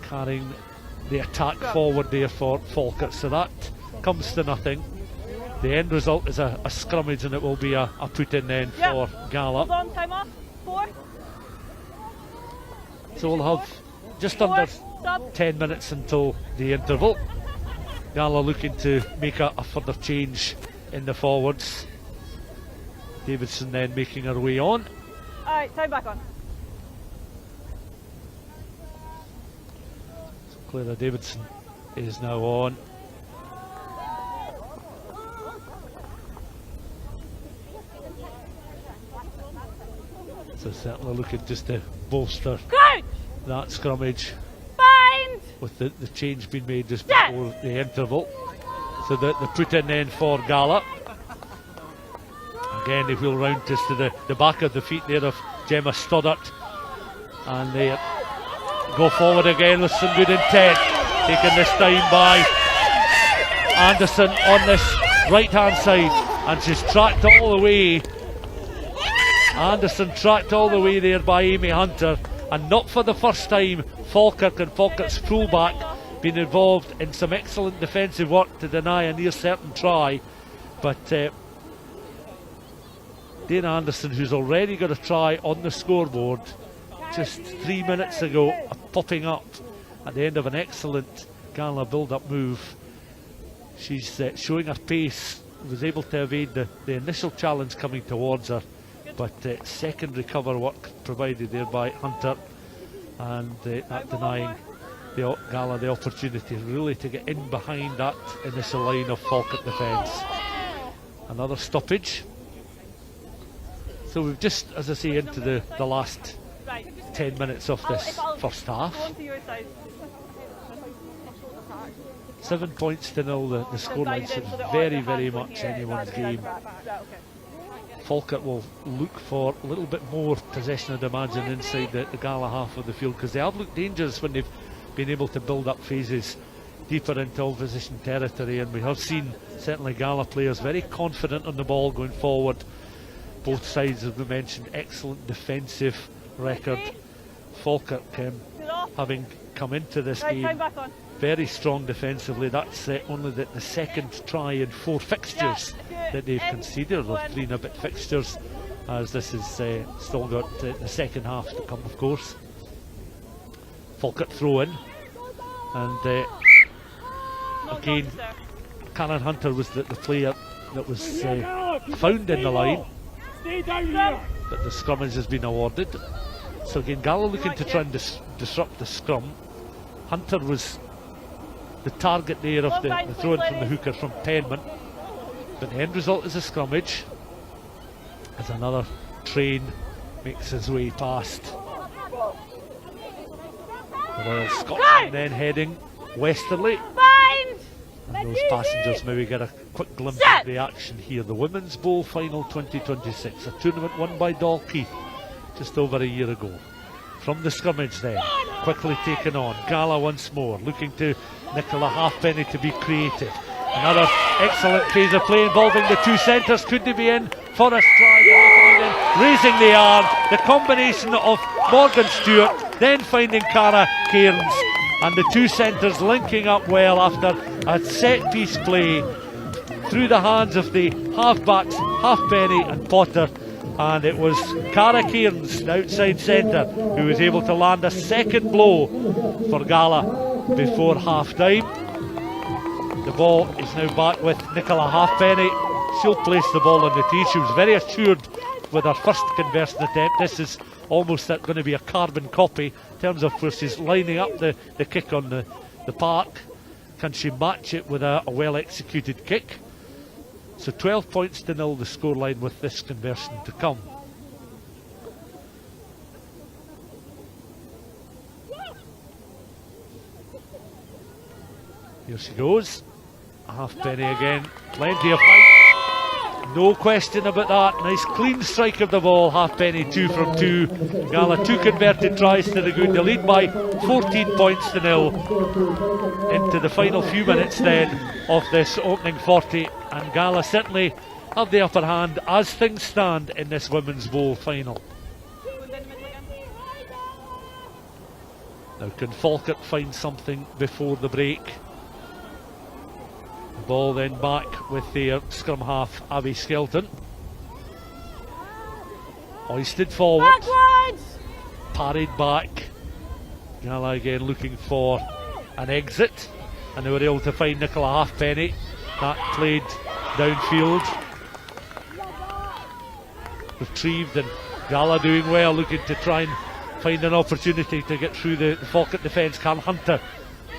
carrying the attack forward there for Falkirk, so that comes to nothing. The end result is a scrummage, and it will be a put in then for Gala. Hold on, time off. 4. So we'll have just under 10 minutes until the interval. Gala looking to make a further change in the forwards. Davidson then making her way on. Alright, time back on. So Clara Davidson is now on. So certainly looking just to bolster Crouch! that scrummage, Bind! with the change being made just before the interval. So the put in then for Gala. Again, they wheel round just to the back of the feet there of Gemma Stoddart, and they go forward again with some good intent, taken this time by Anderson on this right hand side, and she's tracked all the way. Anderson tracked all the way there by Amy Hunter, and not for the first time Falkirk and Falkirk's fullback been involved in some excellent defensive work to deny a near certain try. But Dana Anderson, who's already got a try on the scoreboard just 3 minutes ago, popping up at the end of an excellent Gala build-up move. She's showing her pace, was able to evade the initial challenge coming towards her, but secondary cover work provided there by Hunter, and that denying the Gala the opportunity really to get in behind that initial line of Falkirk defence. Another stoppage. So we've just, as I say, into the last 10 minutes of this first half. 7 points to 0, the scoreline, so it's very, very much anyone's game. Falkirk will look for a little bit more possession, I'd imagine, inside the Gala half of the field, because they have looked dangerous when they've been able to build up phases deeper into opposition territory, and we have seen certainly Gala players very confident on the ball going forward. Both sides, as we mentioned, excellent defensive record. Falkirk having come into this game very strong defensively. That's only the second try in 4 fixtures that they've conceded, or 3 and a bit fixtures, as this is still got the second half to come, of course. Falkirk throw in, and again Karen Hunter was the player that was found in the line, but the scrummage has been awarded. So again, Gala looking to try and disrupt the scrum. Hunter was the target there of the throw in from the hooker from Penman, but the end result is a scrummage as another train makes his way past the Royal Scotsman, then heading westerly. And those passengers maybe get a quick glimpse of the action here. The Women's Bowl Final 2026, a tournament won by Dalkeith just over a year ago. From the scrummage then, quickly taken on. Gala once more, looking to Nicola Halfpenny to be creative. Another excellent phase of play involving the 2 centres. Could they be in for a stride? Raising the arm, the combination of Morgan Stewart, then finding Cara Cairns, and the 2 centres linking up well after a set piece play through the hands of the halfbacks Halfpenny and Potter, and it was Cara Cairns, the outside centre, who was able to land a second blow for Gala before half time. The ball is now back with Nicola Halfpenny. She'll place the ball on the tee. She was very assured with her first conversion attempt. This is almost going to be a carbon copy in terms of where she's lining up the kick on the park. Can she match it with a well executed kick? So 12 points to 0 the scoreline with this conversion to come. Here she goes. Halfpenny again, plenty of height, no question about that. Nice clean strike of the ball. Halfpenny 2 from 2. Gala 2 converted tries to the good. They lead by 14 points to 0 into the final few minutes then of this opening 40, and Gala certainly have the upper hand as things stand in this Women's Bowl final. Now can Falkirk find something before the break? The ball then back with their scrum half Abby Skelton. Hoisted forward, Backwards! parried back. Gala again looking for an exit, and they were able to find Nicola Halfpenny. That played downfield, retrieved, and Gala doing well, looking to try and find an opportunity to get through the Falkirk defence. Carl Hunter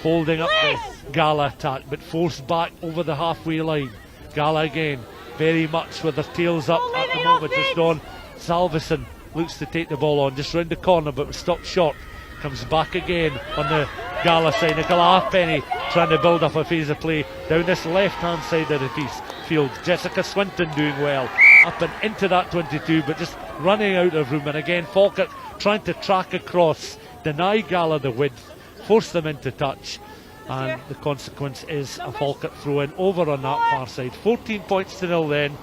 holding up the Gala attack, but forced back over the halfway line. Gala again, very much with their tails up at the moment. It's Dawn Salveson looks to take the ball on just round the corner, but was stopped short. Comes back again on the Gala side. Nicola Halfpenny trying to build up a phase of play down this left hand side of the field. Jessica Swinton doing well up and into that 22, but just running out of room. And again Falkirk trying to track across, deny Gala the width, force them into touch, and the consequence is a Falkirk throw in over on that far side. 14 points to 0 then.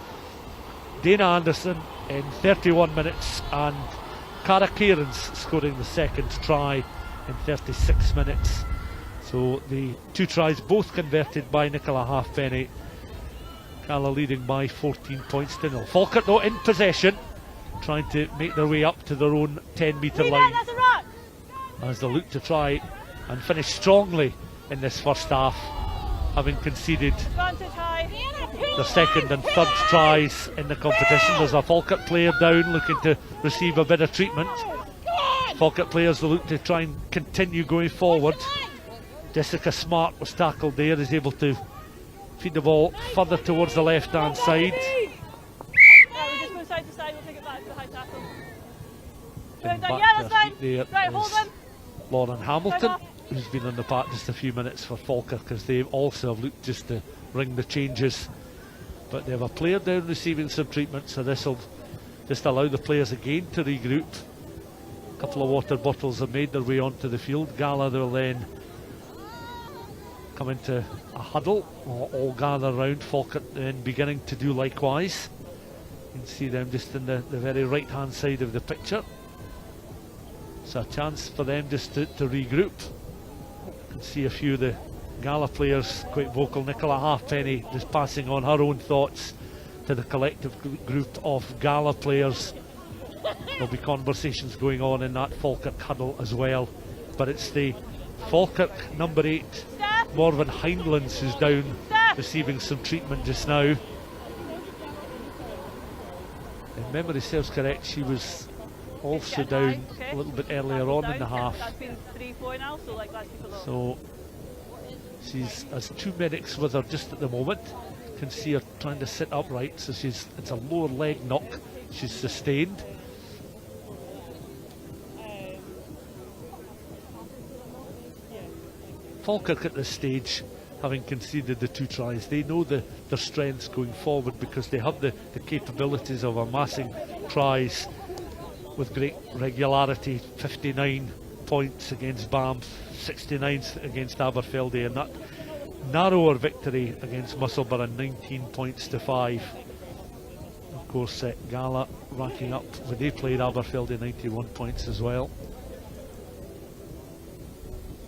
Dana Anderson in 31 minutes and Cara Cairns scoring the second try in 36 minutes. So the two tries both converted by Nicola Halfpenny. Gala leading by 14 points to 0. Falkirk though in possession, trying to make their way up to their own 10-metre line as they look to try and finish strongly in this first half, having conceded the second and third tries in the competition. There's a Falkirk player down looking to receive a bit of treatment. Falkirk players will look to try and continue going forward. Jessica Smart was tackled there, is able to feed the ball further towards the left hand side. Yeah, we just go side to side, we'll take it back to the high tackle. And back Yeah, to that's her fine. feet there Right, hold is them. Lauren Hamilton, Right off. who's been on the park just a few minutes for Falkirk, as they also have looked just to ring the changes. But they have a player down receiving some treatment, so this will just allow the players again to regroup. A couple of water bottles have made their way onto the field. Gala will then come into a huddle, all gather round. Falkirk then beginning to do likewise. You can see them just in the very right hand side of the picture. So a chance for them just to regroup. You can see a few of the Gala players quite vocal. Nicola Halfpenny just passing on her own thoughts to the collective group of Gala players. There'll be conversations going on in that Falkirk huddle as well. But it's the Falkirk number 8, Morven Hindlands, who's down receiving some treatment just now. If memory serves correct, she was also down a little bit earlier on in the half. That's been 3-4 now, so like last people So she's has two medics with her just at the moment. Can see her trying to sit upright, so it's a lower leg knock she's sustained. Falkirk at this stage, having conceded the two tries, they know their strengths going forward, because they have the capabilities of amassing tries with great regularity. 59 points against Banff, 69 against Aberfeldy, and that narrower victory against Musselburgh, 19 points to 5. Of course, Gala racking up, when they played Aberfeldy, 91 points as well.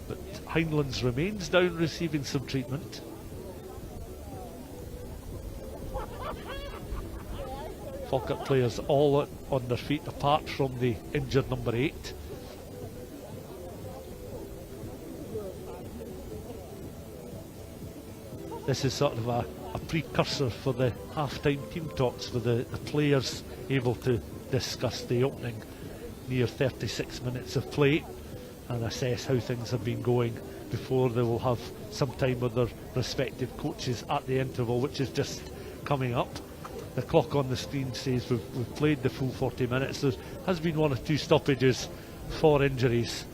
But Hindlands remains down receiving some treatment. Falkirk players all on their feet apart from the injured number 8. This is sort of a precursor for the half-time team talks, with the players able to discuss the opening near 36 minutes of play and assess how things have been going before they will have some time with their respective coaches at the interval, which is just coming up. The clock on the screen says we've played the full 40 minutes. There has been 1 or 2 stoppages for injuries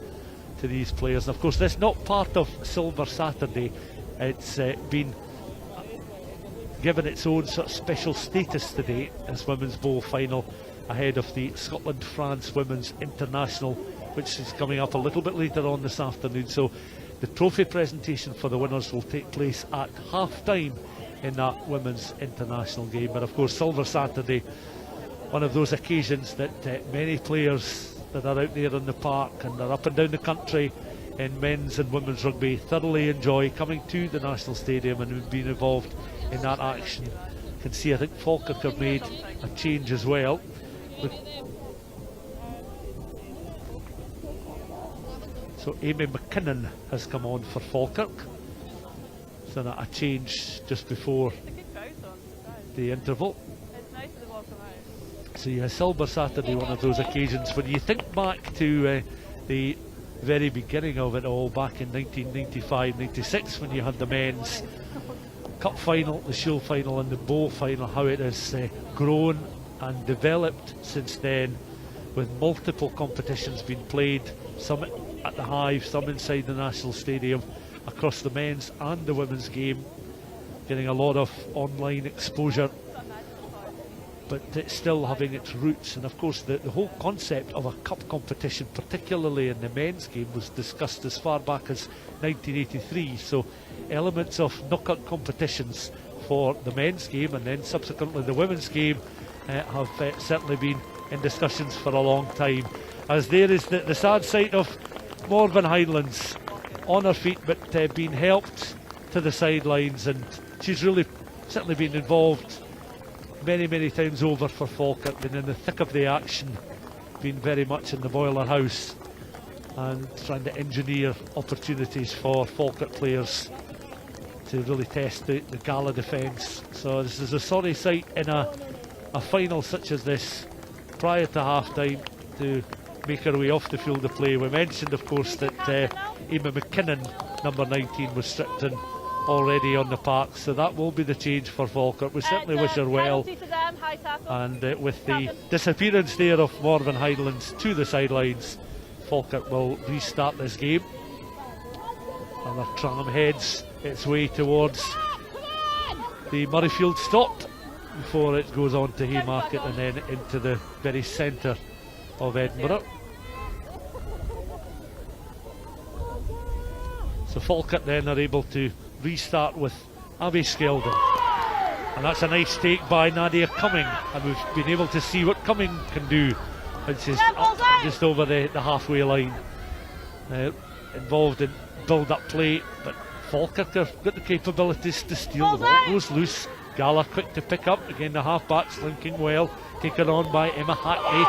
to these players. And of course, that's not part of Silver Saturday. It's been given its own sort of special status today as Women's Bowl final ahead of the Scotland-France Women's International, which is coming up a little bit later on this afternoon. So the trophy presentation for the winners will take place at half-time in that Women's International game. But of course, Silver Saturday, one of those occasions that many players that are out there in the park and are up and down the country in men's and women's rugby thoroughly enjoy coming to the National Stadium and being involved in that action. You can see, I think Falkirk have made a change as well. So Amy McKinnon has come on for Falkirk. So a change just before the interval. So yeah, Silver Saturday, one of those occasions when you think back to the very beginning of it all, back in 1995-96, when you had the men's cup final, the Shield final and the Bowl final, how it has grown and developed since then, with multiple competitions being played, some at the Hive, some inside the National Stadium, across the men's and the women's game, getting a lot of online exposure, but it's still having its roots. And of course the whole concept of a cup competition, particularly in the men's game, was discussed as far back as 1983, so elements of knockout competitions for the men's game and then subsequently the women's game have certainly been in discussions for a long time. As there is the sad sight of Morven Highlands on her feet, but being helped to the sidelines, and she's really certainly been involved many times over for Falkirk, been in the thick of the action, been very much in the boiler house and trying to engineer opportunities for Falkirk players to really test the Gala defence. So this is a sorry sight in a final such as this, prior to half time, to make her way off the field of play. We mentioned of course that Emma McKinnon, number 19, was stripped in already on the park, so that will be the change for Falkirk. We certainly wish her well, and with the disappearance there of Morven Highlands to the sidelines, Falkirk will restart this game, and the tram heads its way towards the Murrayfield stop before it goes on to Haymarket and then into the very centre of Edinburgh. So Falkirk then are able to restart with Abby Skeldon, and that's a nice take by Nadia Cumming, and we've been able to see what Cumming can do, which is up just over the halfway line, involved in build-up play, but Falkirk have got the capabilities to steal. The ball goes loose. Gala quick to pick up, again the half-backs linking well, taken on by Emma Hackney,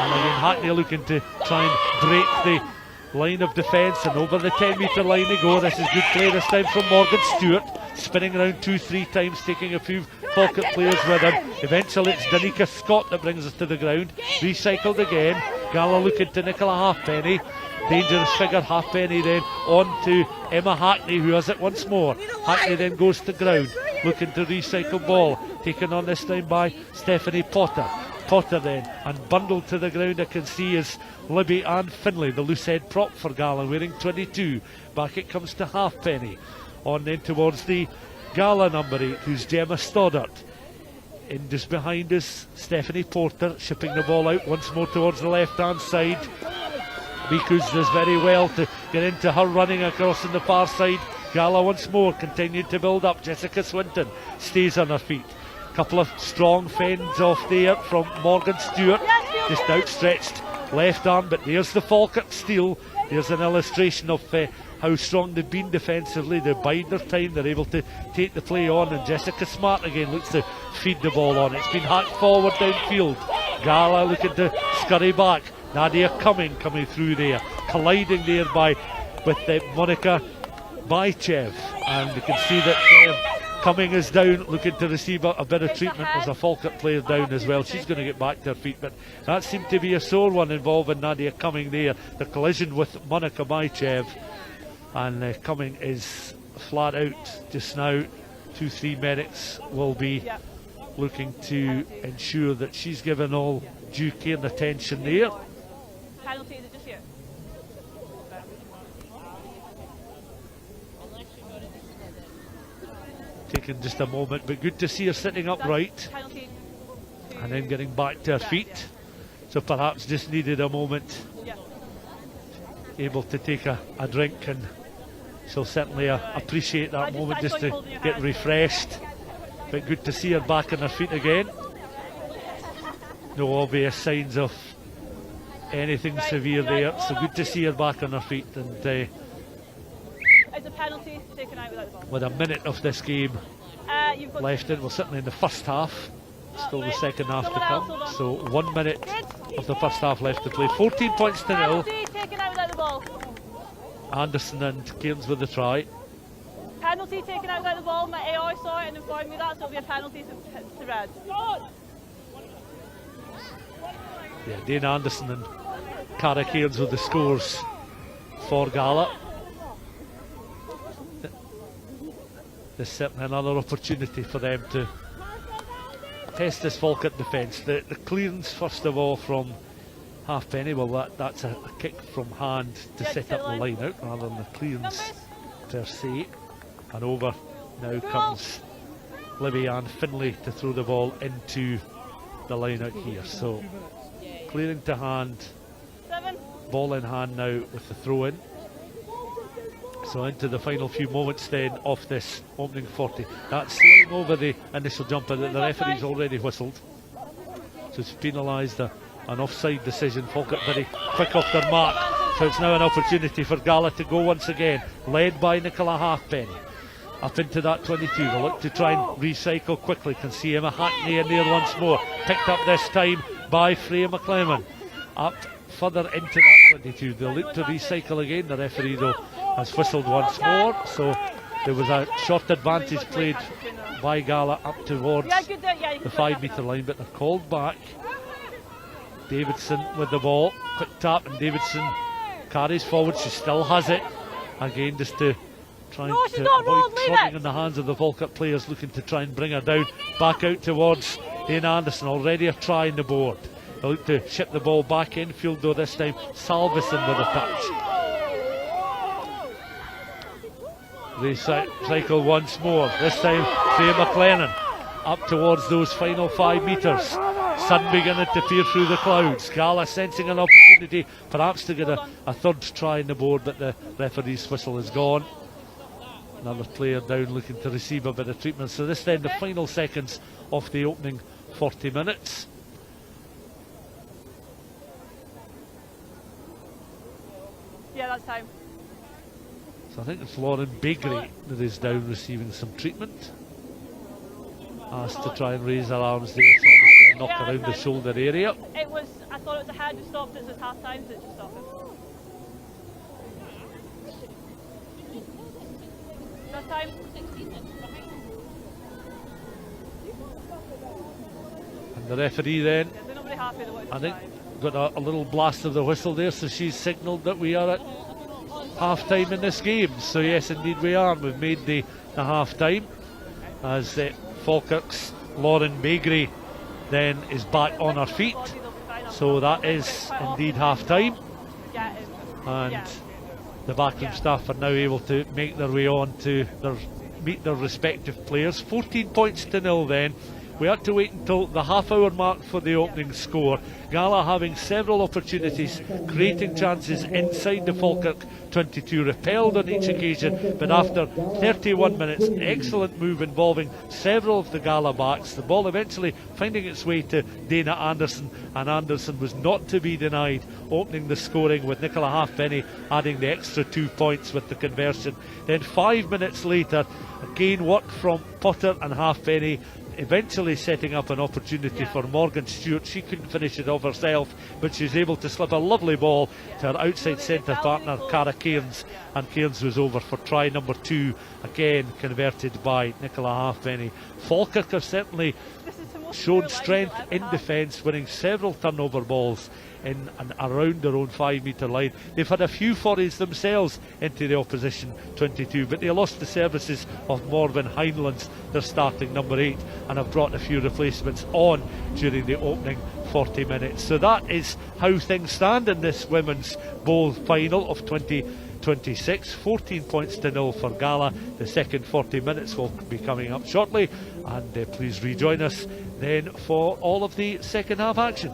and again Hackney looking to try and break the line of defence, and over the 10-metre line they go. This is good play this time from Morgan Stewart, spinning around 2-3 times, taking a few Falkirk players with him. Eventually it's Danica Scott that brings us to the ground, recycled again. Gala looking to Nicola Halfpenny, dangerous figure. Halfpenny then on to Emma Hackney, who has it once more. Hackney then goes to ground, looking to recycle ball, taken on this time by Stephanie Potter. Potter then, and bundled to the ground I can see is Libby Ann Finlay, the loose head prop for Gala, wearing 22. Back it comes to Halfpenny, on then towards the Gala number 8, who's Gemma Stoddart. In just behind us, Stephanie Porter, shipping the ball out once more towards the left hand side. Mikus does very well to get into her running across on the far side. Gala once more continued to build up. Jessica Swinton stays on her feet. Couple of strong fends off there from Morgan Stewart, just outstretched left arm, but there's the Falkirk steal. There's an illustration of how strong they've been defensively. They bide their time, they're able to take the play on, and Jessica Smart again looks to feed the ball on. It's been hacked forward downfield. Gala looking to scurry back. Nadia Cumming coming through there, colliding there with Monica Baichev, and you can see that Cumming is down, looking to receive a bit of treatment. As a Falkirk player down as well. She's going to get back to her feet, but that seemed to be a sore one involving Nadia Cumming there. The collision with Monica Baichev, and Cumming is flat out just now. 2-3 medics will be looking to ensure that she's given all due care and attention there. Penalty, is it just here? Taking just a moment, but good to see her sitting upright and then getting back to her feet. So perhaps just needed a moment, able to take a drink, and she'll certainly appreciate that moment just to get refreshed. But good to see her back on her feet again. No obvious signs of anything severe there, so good to see her back on her feet, and penalties taken out without the ball. With a minute of this game You've got left in, we're certainly in the first half. Still the second half to Someone else, hold come. on. So 1 minute Good. of the first half left to play. 14 points to 0. Penalty taken out without the ball. Anderson and Cairns with the try. Penalty taken out without the ball. My AI saw it and informed me that, so it'll be a penalty to red. Yeah, Dana Anderson and Cara Cairns with the scores for Gala. There's certainly another opportunity for them to test this Falkirk defence. The clearance, first of all, from Halfpenny, well, that's a kick from hand to set up the line out rather than the clearance per se. And over now comes Libby Ann Finlay to throw the ball into the line out here. So clearing to hand, 7. ball in hand now with the throw in. So into the final few moments then of this opening 40. That's sailing over the initial jumper that the referee's already whistled. So it's penalised an offside decision. Falkirk very quick off their mark. So it's now an opportunity for Gala to go once again, led by Nicola Halfpenny. Up into that 22, they look to try and recycle quickly. Can see Emma Hackney in there once more. Picked up this time by Freya McClellan. Up further into that 22. They look to recycle again. The referee though has whistled once more. So there was a short advantage played by Gala up towards the 5 metre line, but they're called back. Davidson with the ball. Quick tap and Davidson carries forward. She still has it. Again just to trying to avoid trotting in the hands of the Falkirk players, looking to try and bring her down. Back out towards Dana Anderson, already a try on the board. They look to ship the ball back infield though this time. Salveson with a touch. They cycle once more, this time Freya McLennan up towards those final 5 metres. Sun beginning to peer through the clouds. Gala sensing an opportunity perhaps to get a third try on the board, but the referee's whistle is gone. Another player down looking to receive a bit of treatment. So this then the final seconds of the opening 40 minutes. Yeah, that's time. So I think it's Lauren Begley that is down receiving some treatment. Asked to try and raise her arms there, so obviously a knock around the shoulder area. It was, I thought it was a hand who stopped it, so it's half time, so it just stopped it. That's time. And the referee then, Yeah, they're not very happy that I think, got a little blast of the whistle there, so she's signalled that we are at half time in this game. So yes, indeed we are. We've made the half time as Falkirk's Lauren Begley then is back on her feet. So that is indeed half time, and the backroom staff are now able to make their way on to meet their respective players. 14 points to 0 then. We had to wait until the half-hour mark for the opening score. Gala having several opportunities, creating chances inside the Falkirk 22, repelled on each occasion, but after 31 minutes, excellent move involving several of the Gala backs. The ball eventually finding its way to Dana Anderson, and Anderson was not to be denied, opening the scoring with Nicola Halfpenny adding the extra 2 points with the conversion. Then 5 minutes later, again work from Potter and Halfpenny, eventually setting up an opportunity for Morgan Stewart. She couldn't finish it off herself, but she was able to slip a lovely ball to her outside centre partner Cara Cairns, and Cairns was over for try number 2, again converted by Nicola Halfpenny. Falkirk have certainly shown strength in defence, winning several turnover balls in and around their own 5 metre line. They've had a few forays themselves into the opposition 22, but they lost the services of Morven Heinlands, their starting number 8, and have brought a few replacements on during the opening 40 minutes. So that is how things stand in this women's bowl final of 2026. 14 points to 0 for Gala. The second 40 minutes will be coming up shortly, and please rejoin us then for all of the second half action.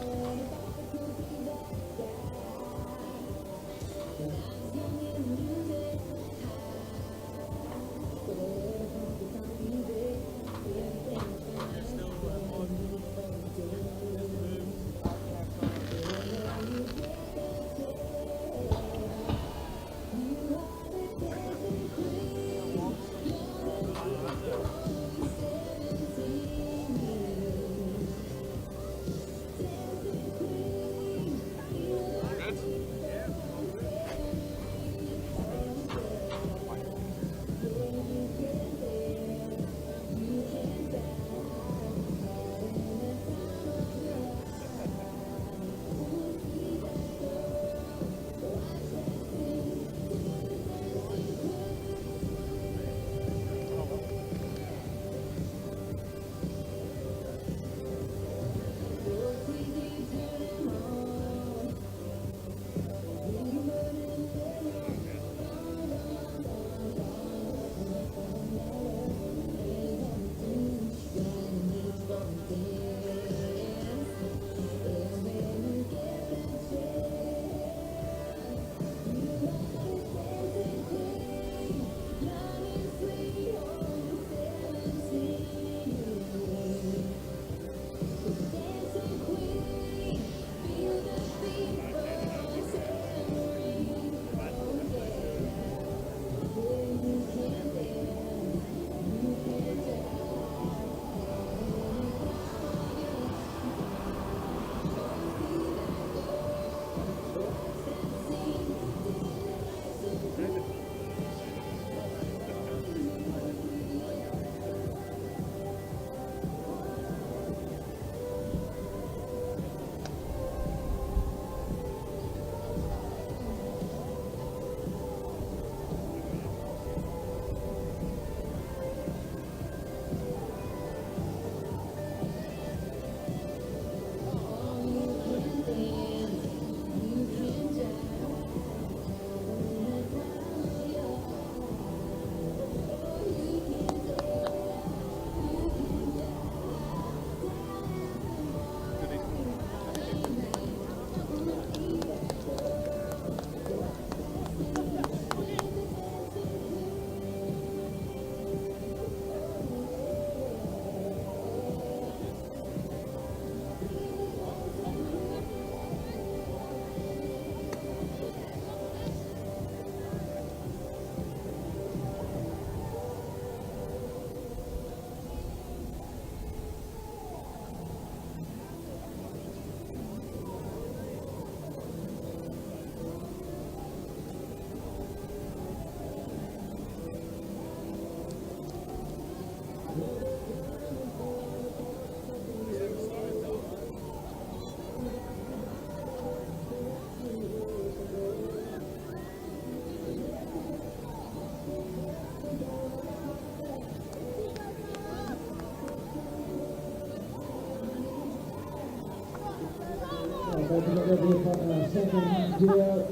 to get ready for the second half here.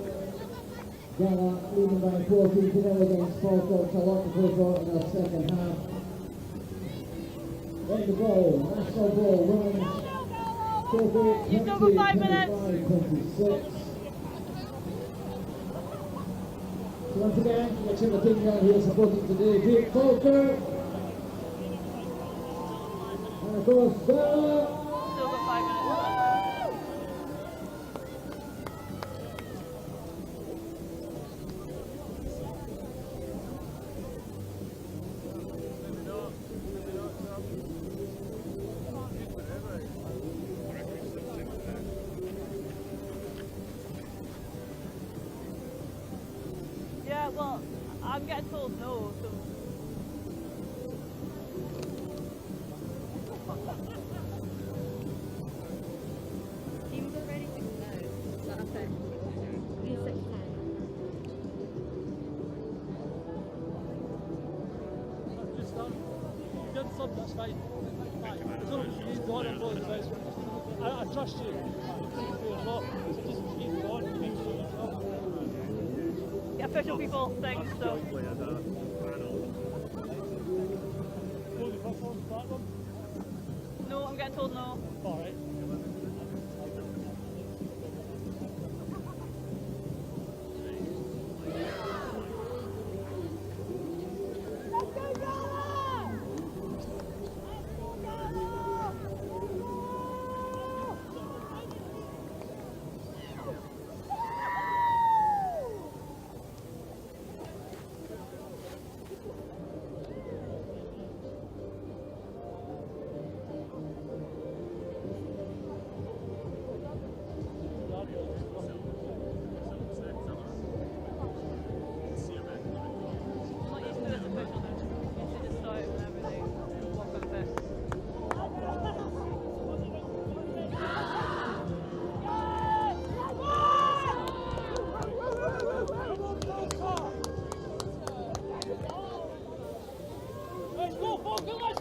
Gala leading by 14-0 against Falkirk. A lot to play for in the second half. In the goal, national goal wins. You've still got 5 minutes. 26. So once again, let's have the team down here supporting today. Beat Falkirk. And of course, Gala. Still got 5 minutes. Yeah, well, I'm getting told no, so. Teams already 6 now. Is that okay? Be 6-10. Good sub, that's fine. I trust you. The official people think so. No, I'm getting told no. Alright.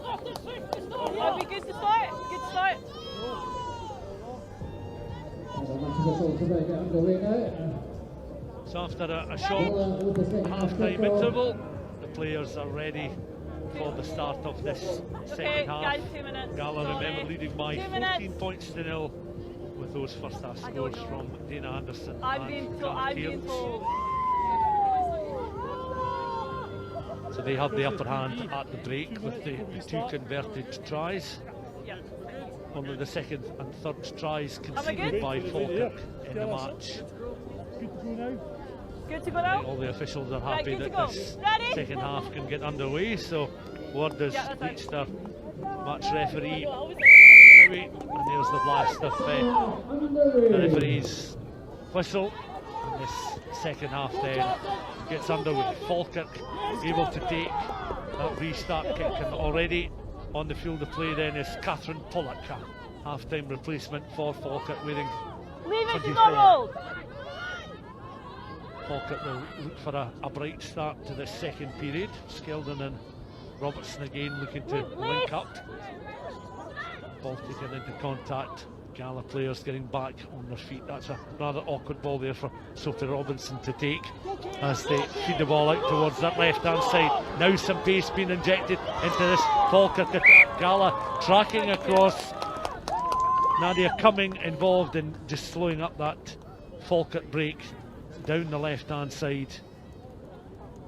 That'd be good to start. Good to start. So after a short half-time interval, the players are ready for the start of this Okay, second half. guys, 2 minutes. Gala, Sorry. remember, leading by 2 14 minutes. points to 0 with those first half I don't scores know. from Dana Anderson I'm and being told. Grant I'm being Cairns. told. So they have the upper hand at the break with the two converted tries. Yeah. Only the second and third tries good? conceded by Falkirk in the match. Good to go now. All the officials are Right, happy good to that go. this Ready? second half can get underway, so word has Yeah, that's right. reached their match referee, and there's the blast of the referee's whistle, and this second half then gets underway. Falkirk able to take that restart kick, and already on the field of play then is Catherine Pollock, a half-time replacement for Falkirk, wearing Leave it to 24. normal. Falkirk will look for a bright start to this second period. Skeldon and Robertson again looking to link up. Ball taken into contact. Gala players getting back on their feet. That's a rather awkward ball there for Sophie Robinson to take as they feed the ball out towards that left-hand side. Now some pace being injected into this Falkirk attack. Gala tracking across. Nadia Cumming involved in just slowing up that Falkirk break down the left-hand side,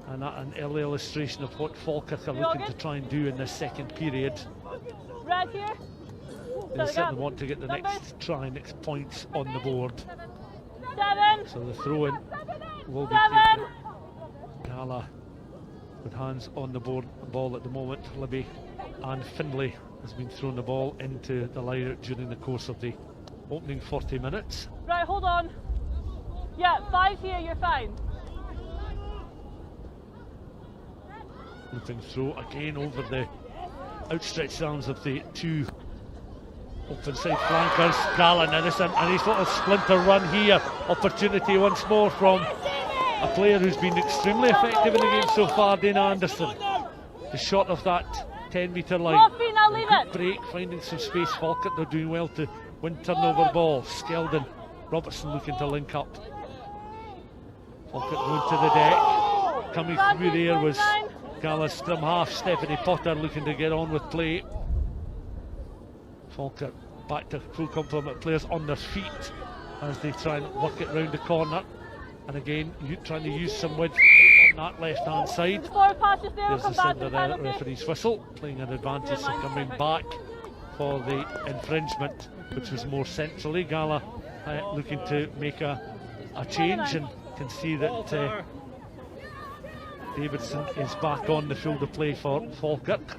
and that an early illustration of what Falkirk are looking to try and do in this second period. Red here. They certainly want to get the next try, next points on the board. 7. So the throw-in will be 7. taken. Gala with hands on the ball at the moment. Libby and Findlay has been thrown the ball into the line out during the course of the opening 40 minutes. Right, hold on. Yeah, 5 here, you're fine. Looping throw again over the outstretched arms of the two open side flankers. Gala now this a nice little splinter run here. Opportunity once more from a player who's been extremely effective in the game so far, Dana Anderson. The shot of that 10-metre line. Coffee, now leave Good it. break, finding some space. Falkirk, they're doing well to win turnover ball. Skeldon Robertson looking to link up. Falkirk going to the deck. Coming through there was Gala's scrum half, Stephanie Potter, looking to get on with play. Falkirk back to full complement of players on their feet as they try and work it round the corner. And again, trying to use some width on that left-hand side. There's the sound of the referee's whistle, playing an advantage and coming back for the infringement, which was more centrally. Gala looking to make a change, and can see that Davidson is back on the field of play for Falkirk.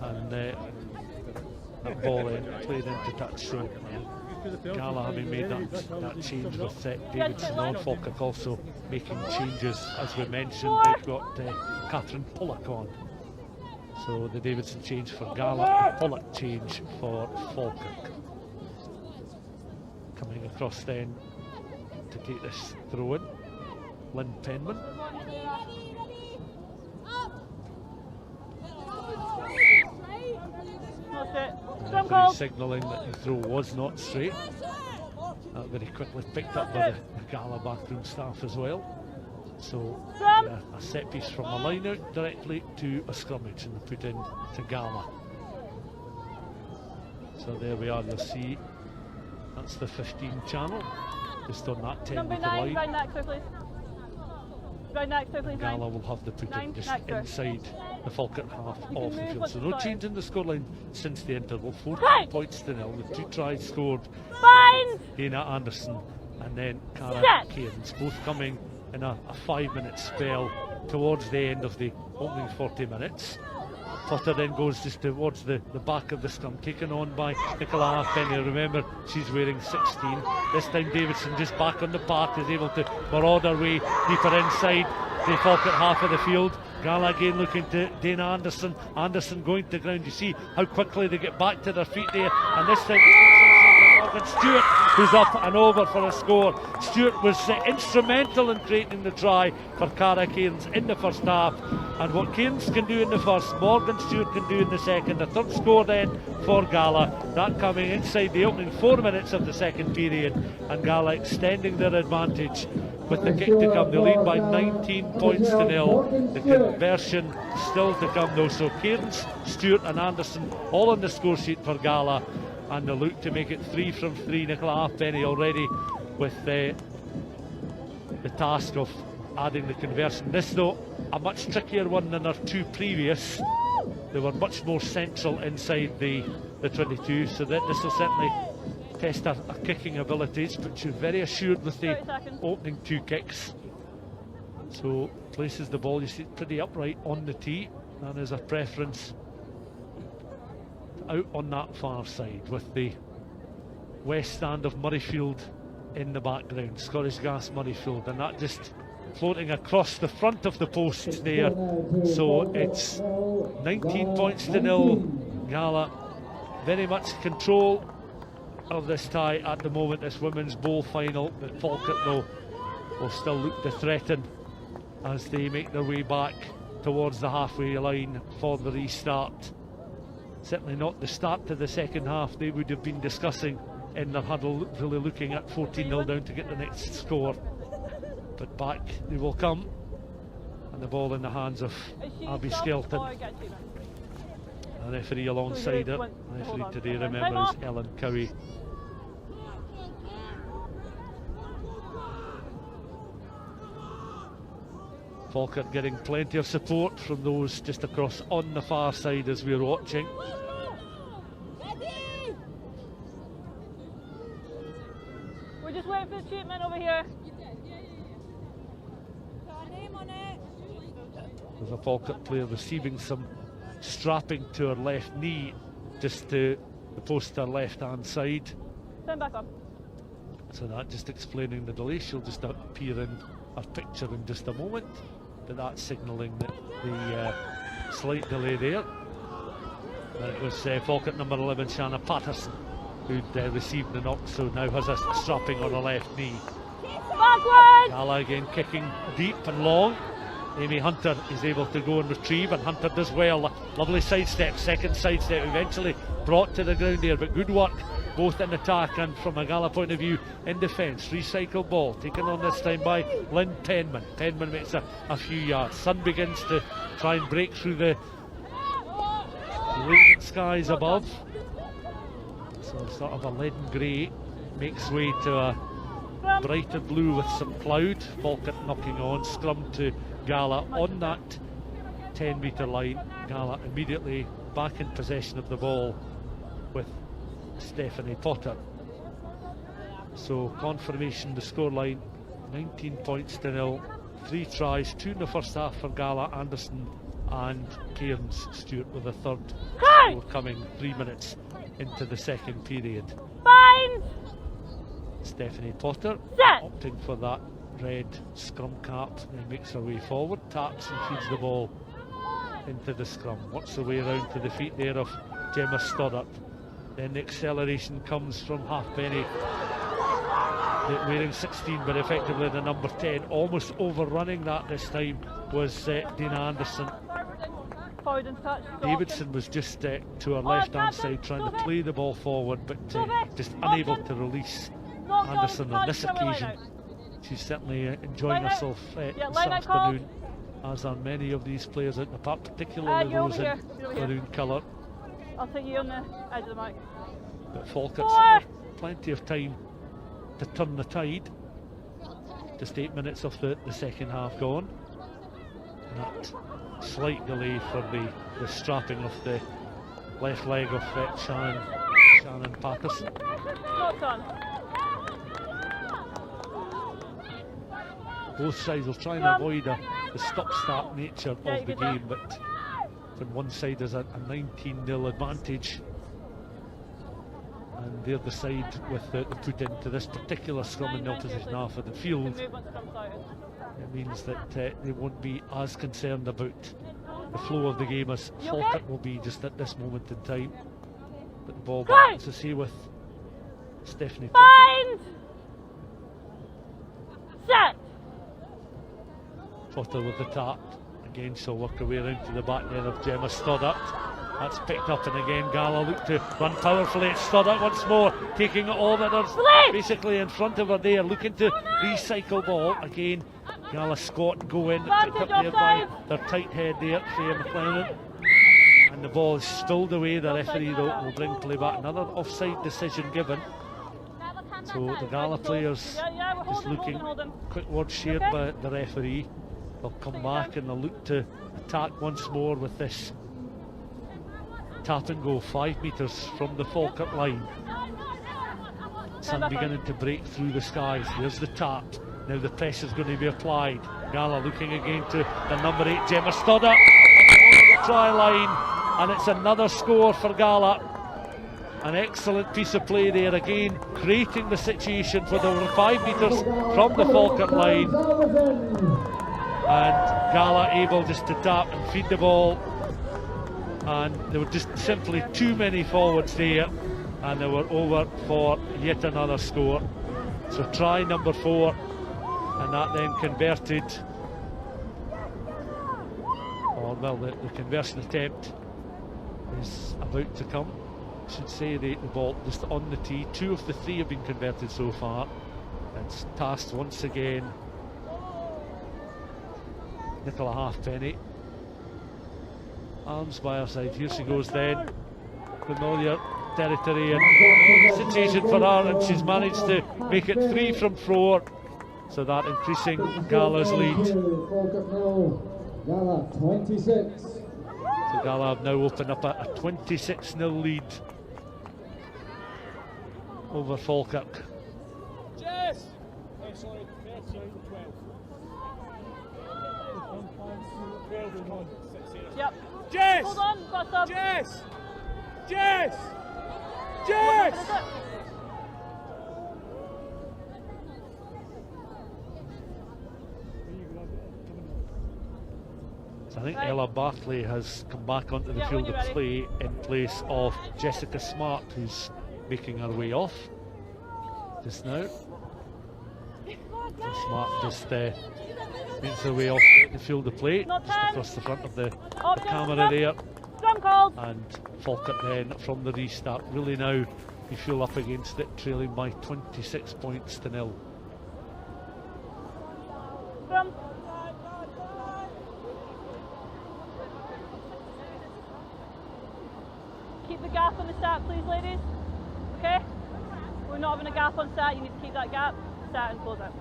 And that ball played into touch, so Gala having made that change with Davidson on. Falkirk also making changes, as we mentioned. They've got Catherine Pollock on, so the Davidson change for Gala, the Pollock change for Falkirk. Coming across then to take this throw in, Lynn Penman. Signalling that the throw was not straight. That very quickly picked up by the Gala backroom staff as well. So a set piece from a line out directly to a scrummage and put in to Gala. So there we are, you'll see that's the 15 channel, just on that 10 metre line. Round next, please. Round next, please. Gala will have the put in just inside the Falkirk half of the field. So no change in the scoreline since the interval. 14 points to nil, with 2 tries scored by Dana Anderson and then Cara Cairns, both coming in a 5-minute spell towards the end of the opening 40 minutes. Potter then goes just towards the back of the scrum, taken on by Nicola Halfpenny. Remember, she's wearing 16. This time Davidson just back on the park, is able to maraud her way deeper inside the Falkirk half of the field. Gala again looking to Dana Anderson. Anderson going to ground. You see how quickly they get back to their feet there. And this time Morgan Stewart, who's up and over for a score. Stewart was instrumental in creating the try for Cara Cairns in the first half. And what Cairns can do in the first, Morgan Stewart can do in the second. The third score then for Gala, that coming inside the opening 4 minutes of the second period, and Gala extending their advantage with the kick to come. They lead by 19 points to nil. The conversion still to come though. So Cairns, Stewart and Anderson all on the score sheet for Gala, and they look to make it 3 from 3. Nicola Halfpenny already with the task of adding the conversion. This though, a much trickier one than our 2 previous. They were much more central inside the 22, so that this will certainly test her kicking abilities, but she's very assured with the opening 2 kicks. So places the ball, you see, pretty upright on the tee, and there's a preference out on that far side with the west stand of Murrayfield in the background, Scottish Gas Murrayfield, and that just floating across the front of the post there. So it's 19 points to nil. Gala very much control of this tie at the moment, this women's bowl final, but Falkirk though will still look to threaten as they make their way back towards the halfway line for the restart. Certainly not the start to the second half they would have been discussing in their huddle, really looking at 14-0 down to get the next score. But back they will come, and the ball in the hands of Abby Skelton. The referee alongside it, referee today, remember, is Ellen Cowie. Falkirk getting plenty of support from those just across on the far side as we're watching. We're just waiting for the treatment over here. There's a Falkirk player receiving some strapping to her left knee, just to the post to her left hand side. Turn back on. So that just explaining the delay. She'll just appear in our picture in just a moment, but that's signalling that the slight delay there. And it was Falkirk number 11 Shanna Patterson who'd received the knock, so now has a strapping on her left knee. Backward! Gala again kicking deep and long. Amy Hunter is able to go and retrieve, and Hunter does well. Lovely sidestep, second sidestep, eventually brought to the ground there, but good work both in attack and from a Gala point of view in defence. Recycle ball taken on this time by Lynn Penman. Penman makes a few yards. Sun begins to try and break through the radiant skies above. So sort of a leaden grey makes way to a brighter blue with some cloud. Falkirk knocking on, scrum to Gala on that 10-metre line. Gala immediately back in possession of the ball with Stephanie Potter. So confirmation, the scoreline 19 points to 0. 3 tries, 2 in the first half for Gala, Anderson and Cairns Stewart with a third goal coming 3 minutes into the second period. Fine. Stephanie Potter opting for that red scrum cap, then makes her way forward, taps and feeds the ball into the scrum. Works her way around to the feet there of Gemma Stoddart. Then the acceleration comes from Halfpenny, wearing 16 but effectively the number 10. Almost overrunning that this time was Dina Anderson. Davidson was just to her left hand side trying to play the ball forward, but just unable to release Anderson on this occasion. She's certainly enjoying herself this afternoon, as are many of these players out in the park, particularly those in maroon colour. I'll take you on the edge of the mic. But Falkirk, plenty of time to turn the tide. Just 8 minutes of the second half gone. And that slight delay for the strapping of the left leg of Shannon Patterson. Not done. Both sides will try and avoid the stop-start nature of the game, but when one side has a 19-0 advantage and the other side with the put into this particular scrum in the opposition half of the field, it means that they won't be as concerned about the flow of the game as Falkirk will be just at this moment in time. But the ball back to see with Stephanie Potter. Set. Potter with the tap. Again, she'll work her way around to the back there of Gemma Stoddart. That's picked up, and again Gala look to run powerfully at Stoddart once more, taking it all that are basically in front of her there, looking to recycle ball. Again, Gala squat, go in, picked up there by their tight head there, Freya McFarlane. And the ball is spilled away. The referee though will bring play back. Another offside decision given. So the Gala players just looking, quick word shared by the referee. They'll come back and they'll look to attack once more with this tap and go 5 metres from the Falkirk line. Sun beginning to break through the skies. There's the tap. Now the pressure's going to be applied. Gala looking again to the number 8 Gemma Stoddart on the try line, and it's another score for Gala. An excellent piece of play there, again creating the situation for the 5 metres from the Falkirk line, and Gala able just to tap and feed the ball, and there were just simply too many forwards there, and they were over for yet another score. So try number 4, and that then converted, or well, the conversion attempt is about to come. I should say the ball just on the tee. 2 of the 3 have been converted so far. It's passed once again. Nicola Halfpenny, arms by her side. Here she goes then. Familiar territory and situation for her, and she's managed to make it 3 from 4. So that increasing Gala's lead. Gala 26. So Gala have now opened up a 26-0 lead over Falkirk. Jess! Oh, sorry, 12. 12 and 1. Yep. Jess! Hold on, got some. Jess! Jess! Jess! I think Ella Bartley has come back onto the field of play in place of Jessica Smart, who's making her way off just now. Smart just makes their way off the field of play, Not just 10. across the front of the Option, camera scrum. there. Scrum called. And Falkirk then from the restart really now you feel up against it, trailing by 26 points to 0. Scrum. Keep the gap on the start, please, ladies. Okay? We're not having a gap on start, you need to keep that gap. Start and close it.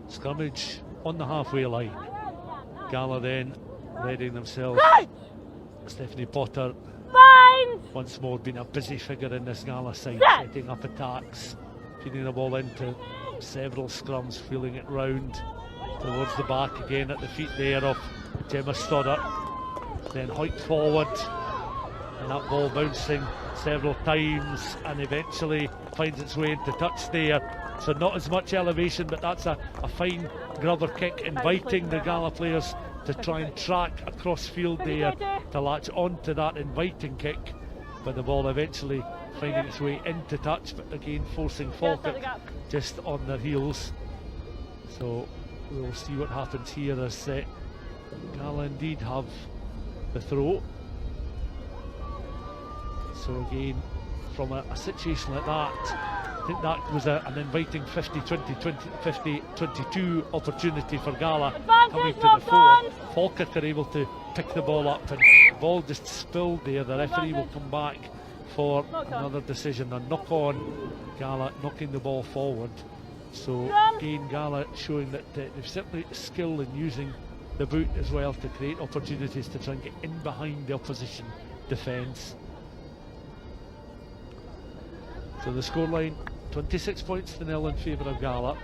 Scrummage on the halfway line. Gala then readying themselves. Right! Stephanie Potter Fine! once more been a busy figure in this Gala side, Set. setting up attacks, feeding the ball into several scrums, feeling it round towards the back again at the feet there of Gemma Stoddart. Then Hoyt forward, and that ball bouncing several times and eventually finds its way into touch there. So not as much elevation, but that's a fine grubber kick, inviting the Gala players to try and track across field there to latch onto that inviting kick, but the ball eventually finding its way into touch, but again forcing Falkirk just on their heels. So we'll see what happens here as Gala indeed have the throw. So again, from a situation like that, I think that was an inviting 50-22 opportunity for Gala coming to the fore. Falkirk are able to pick the ball up, and the ball just spilled there. The referee will come back for another decision, a knock on. Gala knocking the ball forward. So again, Gala showing that they've simply skill in using the boot as well to create opportunities to try and get in behind the opposition defence. So the scoreline 26 points to 0 in favour of Gala.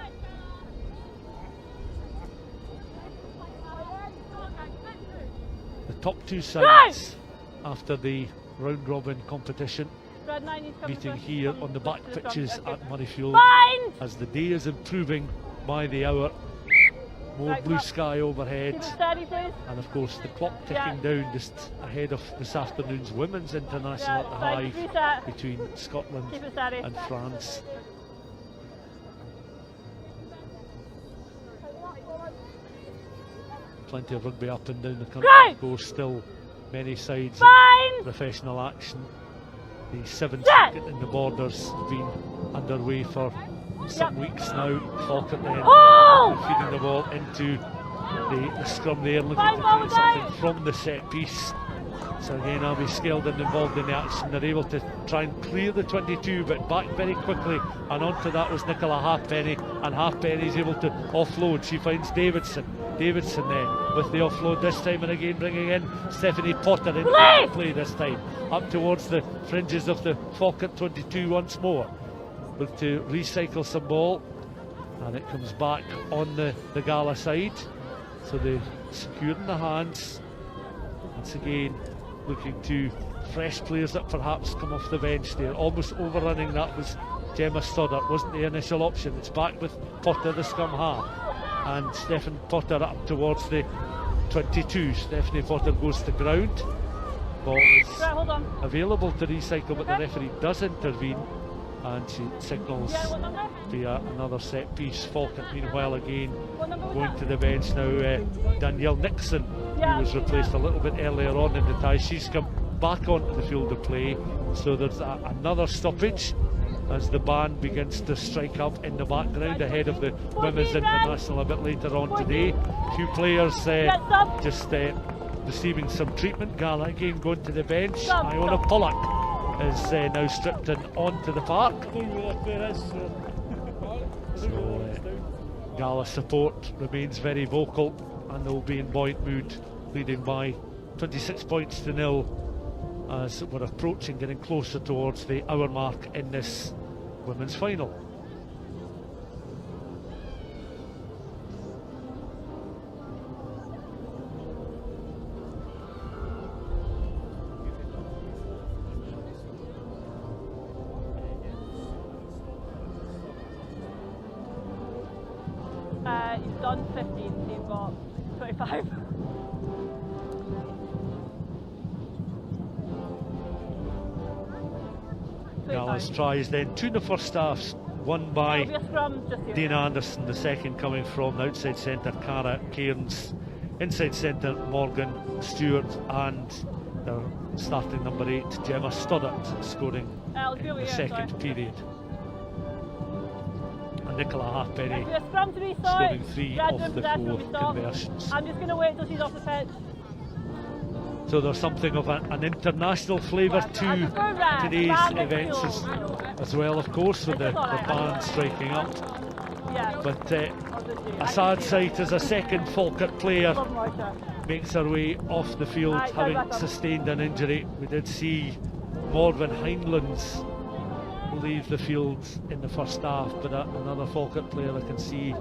The top two sides after the round robin competition meeting here on the back pitches at Murrayfield as the day is improving by the hour. More blue sky overhead, and of course the clock ticking down just ahead of this afternoon's Women's International at the Hive between Scotland and France. Plenty of rugby up and down the country, of course, still many sides in professional action. The seventh circuit in the Borders has been underway for some weeks now. Falkirk then feeding the ball into the scrum there, looking to create something from the set piece. So again, Abby Skeldon involved in the action. They're able to try and clear the 22, but back very quickly, and onto that was Nicola Halfpenny, and Halfpenny is able to offload. She finds Davidson then with the offload this time, and again bringing in Stephanie Potter into play this time, up towards the fringes of the Falkirk 22 once more. Look to recycle some ball, and it comes back on the Gala side. So they secure in the hands. Once again, looking to fresh players that perhaps come off the bench there. Almost overrunning that was Gemma Stoddart, wasn't the initial option. It's back with Potter, the scrum half, and Stephanie Potter up towards the 22. Stephanie Potter goes to ground. Ball is available to recycle, but the referee does intervene, and she signals via another set piece. Falkirk meanwhile again going to the bench now. Danielle Nixon, who was replaced a little bit earlier on in the tie, she's come back onto the field of play. So there's another stoppage as the band begins to strike up in the background ahead of the Women's International a bit later on today. A few players just receiving some treatment. Gala again going to the bench. Iona Pollock is now stripped in onto the park. So Gala support remains very vocal, and they'll be in buoyant mood, leading by 26 points to 0 as we're approaching, getting closer towards the hour mark in this women's final. You've done 15, so you've got 25. Gala's tries then, 2 in the first half, one by There'll be a scrum just here. Dana Anderson, the second coming from the outside centre, Cara Cairns, inside centre, Morgan Stewart, and their starting number 8, Gemma Stoddart, scoring Let's be in over the here, second sorry. period. And Nicola Halfpenny There's a scrum to be scoring started. 3 Red off room the possession 4 will be stopped. conversions. I'm just going to wait till she's off the pitch. So there's something of an international flavour to today's events as well, of course, with the band striking up. Yeah. But a sad sight as a second Falkirk player makes her way off the field, having sustained an injury. We did see Morven Heinlands leave the field in the first half, but another Falkirk player I can see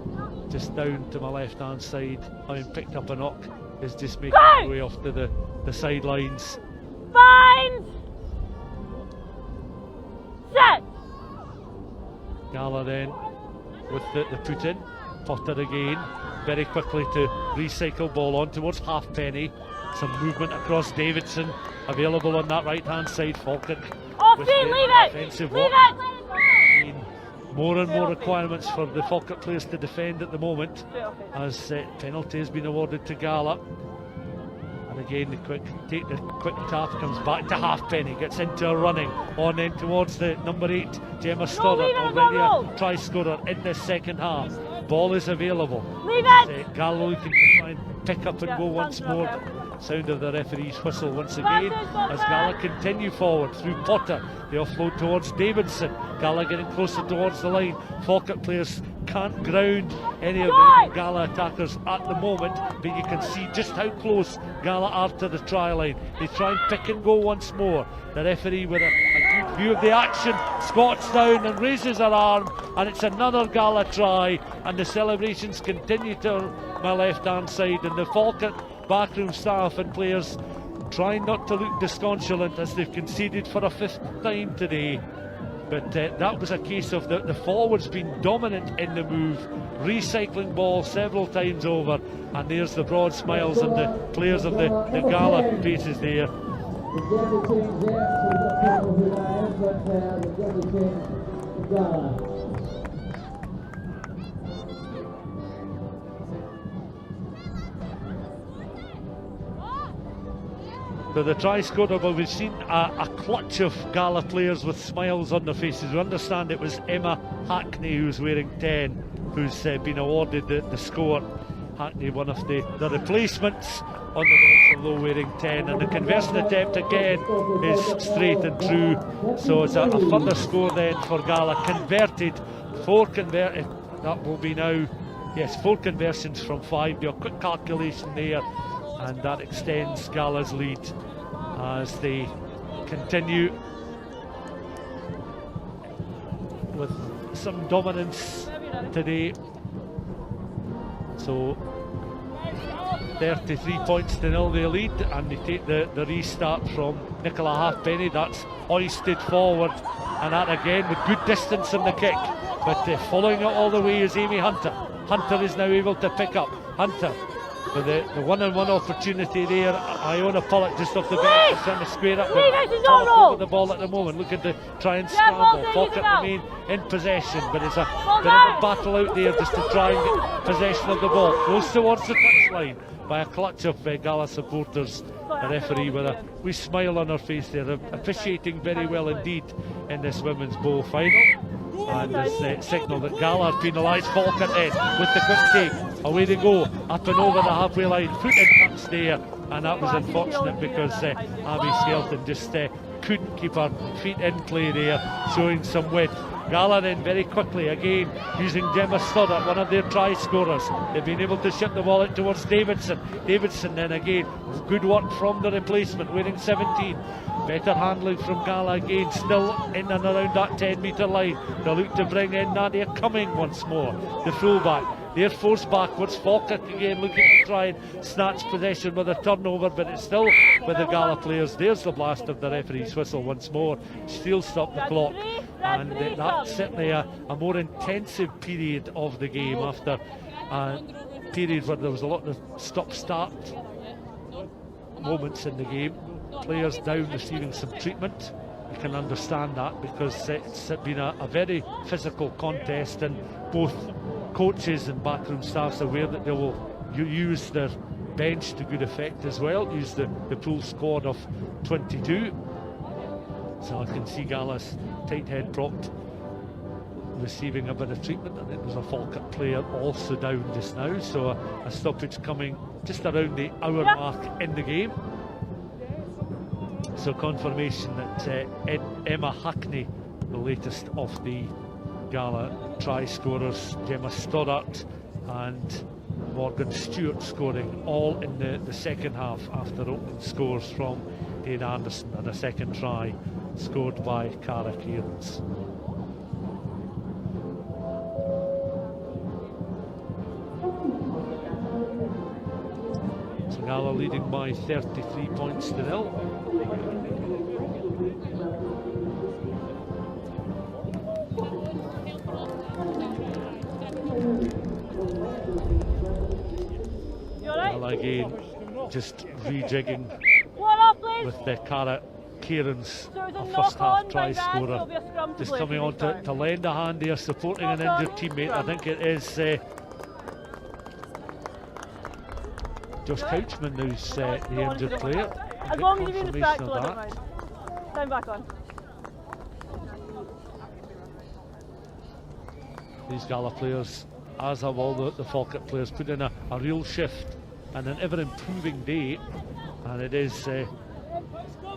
just down to my left hand side, having picked up a knock, is just making her way off to the sidelines. Fine! Set! Gala then with the put in. Potter again, very quickly to recycle ball on towards Halfpenny. Some movement across Davidson, available on that right hand side. Falkirk Off with feet, the leave it! defensive Leave work. it! More and more requirements for the Falkirk players to defend at the moment, as penalty has been awarded to Gala. And again, the quick tap comes back to Halfpenny, gets into a running on then towards the number 8, Gemma Stoddart, already a try scorer in the second half. Ball is available. Leave it! Gala looking to try and pick up and go once more. Sound of the referee's whistle once again as Gala continue forward through Potter. The offload towards Davidson. Gala getting closer towards the line. Falkirk players can't ground any of the Gala attackers at the moment, but you can see just how close Gala are to the try line. They try and pick and go once more. The referee with a good view of the action squats down and raises her arm, and it's another Gala try, and the celebrations continue to my left hand side, and the Falkirk backroom staff and players trying not to look disconsolate as they've conceded for a 5th time today. But that was a case of the forwards being dominant in the move, recycling ball several times over, and there's the broad smiles on the players of the Gala faces there. The Gala change there, so we've got people who are in, but the Gala change Gala. So the try scorer, but we've seen a clutch of Gala players with smiles on their faces. We understand it was Emma Hackney, who's wearing 10, who's been awarded the score. Hackney, one of the replacements on the bench, although wearing 10, and the conversion attempt again is straight and true. So it's a further score then for Gala. Converted, 4 converted, that will be now, yes, 4 conversions from 5. Do a quick calculation there, and that extends Gala's lead as they continue with some dominance today. So 33 points to 0 their lead, and they take the restart from Nicola Halfpenny. That's hoisted forward, and that again with good distance in the kick, but following it all the way is Amy Hunter. Hunter is now able to pick up. Hunter with the one-on-one opportunity there. Iona Pollock just off the bench is trying to square up with Pollock over the ball at the moment, looking to try and scramble. Falkirk remain in possession, but it's a bit of a battle out there just to try and get possession of the ball. Close towards the touchline by a clutch of Gala supporters. The referee with a wee smile on her face there, officiating very well indeed in this women's bowl final. And this signal that Gala have penalised Falkirk then with the quick take. Away they go, up and over the halfway line, foot in touch there, and that was unfortunate because Abby Skelton just couldn't keep her feet in play there, showing some width. Gala then very quickly again using Gemma Stoddart, one of their try scorers. They've been able to ship the ball out towards Davidson. Davidson then again, good work from the replacement, wearing 17. Better handling from Gala again, still in and around that 10-metre line. They'll look to bring in Nadia Cumming once more, the fullback. They're forced backwards. Falkirk again looking to try and snatch possession with a turnover, but it's still with the Gala players. There's the blast of the referee's whistle once more. Still stop the clock, and that's certainly a more intensive period of the game after a period where there was a lot of stop-start moments in the game. Players down receiving some treatment. you can understand that, because it's been a very physical contest, and both coaches and backroom staffs are aware that they will use their bench to good effect as well, use the full squad of 22. So I can see Gala's tight head propped receiving a bit of treatment, and it was a Falkirk player also down just now, so a stoppage coming just around the hour mark in the game. So confirmation that Emma Hackney, the latest of the Gala try scorers, Gemma Stoddart and Morgan Stewart scoring all in the second half after opening scores from Dane Anderson, and a second try scored by Cara Kearns. So Gala leading by 33 points to 0. Again, just rejigging with the Cara Kearns, a first half try scorer, just coming on to lend a hand there, supporting an injured teammate. I think it is Josh Couchman who's the injured player. As long as you've been distracted, I don't mind. Time back on. These Gala players, as have all the Falkirk players, put in a real shift and an ever improving day, and it is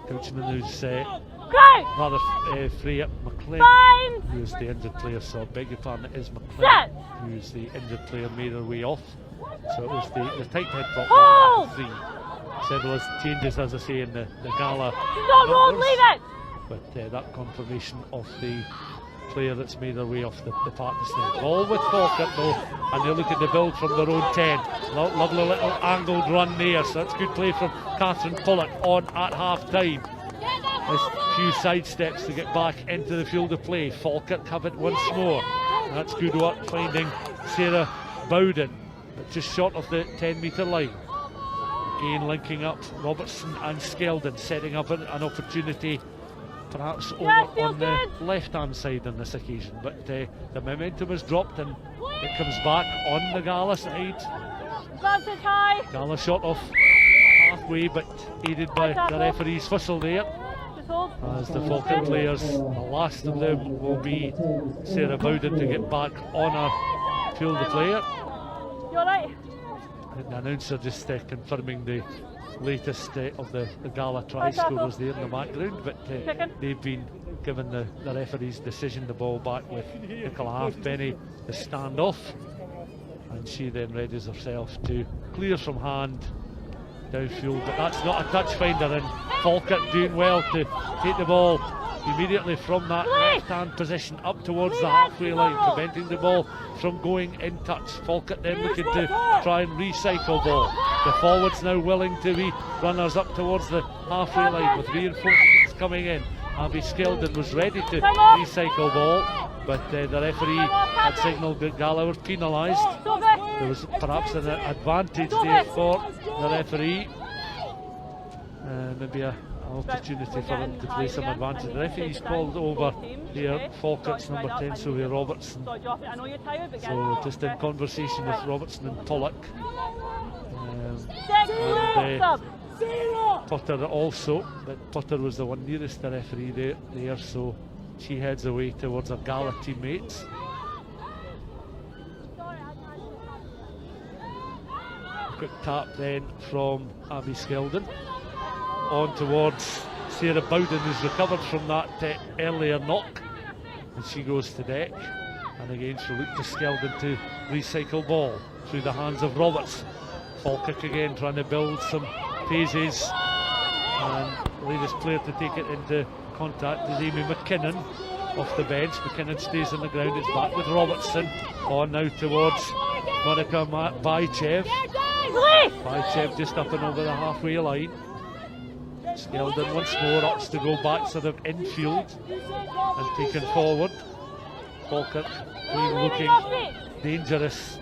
Couchman who's rather Freya McLean who's the injured player, so I beg your pardon, it is McLean who's the injured player, made her way off. So it was the tight head prop 3. Several changes, as I say, in the Gala numbers, but that confirmation of the player that's made their way off the partners there. Ball with Falkirk though, and they're looking to build from their own 10. Lovely little angled run there, so that's good play from Catherine Pollock on at half time. A few side steps to get back into the field of play. Falkirk have it once more. That's good work finding Sarah Bowden, but just short of the 10-metre line. Again linking up Robertson and Skeldon, setting up an opportunity perhaps over on the left-hand side on this occasion, but the momentum has dropped and it comes back on the Gala side. Gala shot off halfway, but aided by the referee's whistle there, as the Falkirk players, the last of them will be Sarah Bowden to get back on her field of play. The announcer just confirming the latest of the Gala try scorers there in the background, but they've been given the referee's decision, the ball back with Nicola Halfpenny, the standoff, and she then readies herself to clear from hand downfield, but that's not a touch finder, and Falkirk doing well to take the ball immediately from that left-hand position up towards the halfway line, preventing the ball from going in touch. Falkirk then looking to try and recycle ball. The forwards now willing to be runners up towards the halfway line with reinforcements coming in. Abby Skeldon was ready to recycle ball, but the referee had signalled that Gala were penalised. There was perhaps an advantage there for the referee. Maybe an opportunity for him to play some advantage. The referee's called over here, Falkirk's number 10, Sylvia Robertson. So just in conversation with Robertson and Pollock. And Potter also, but Potter was the one nearest the referee there, so she heads away towards her Gala teammates. Quick tap then from Abby Skeldon on towards Sarah Bowden, who's recovered from that earlier knock, and she goes to deck, and again she'll look to Skeldon to recycle ball through the hands of Roberts. Falkirk again trying to build some phases, and the latest player to take it into contact is Amy McKinnon off the bench. McKinnon stays on the ground, it's back with Robertson on now towards Monica Baichev. Baichev just up and over the halfway line. Skeldon once more opts to go back sort of infield and taken forward. Falkirk looking dangerous,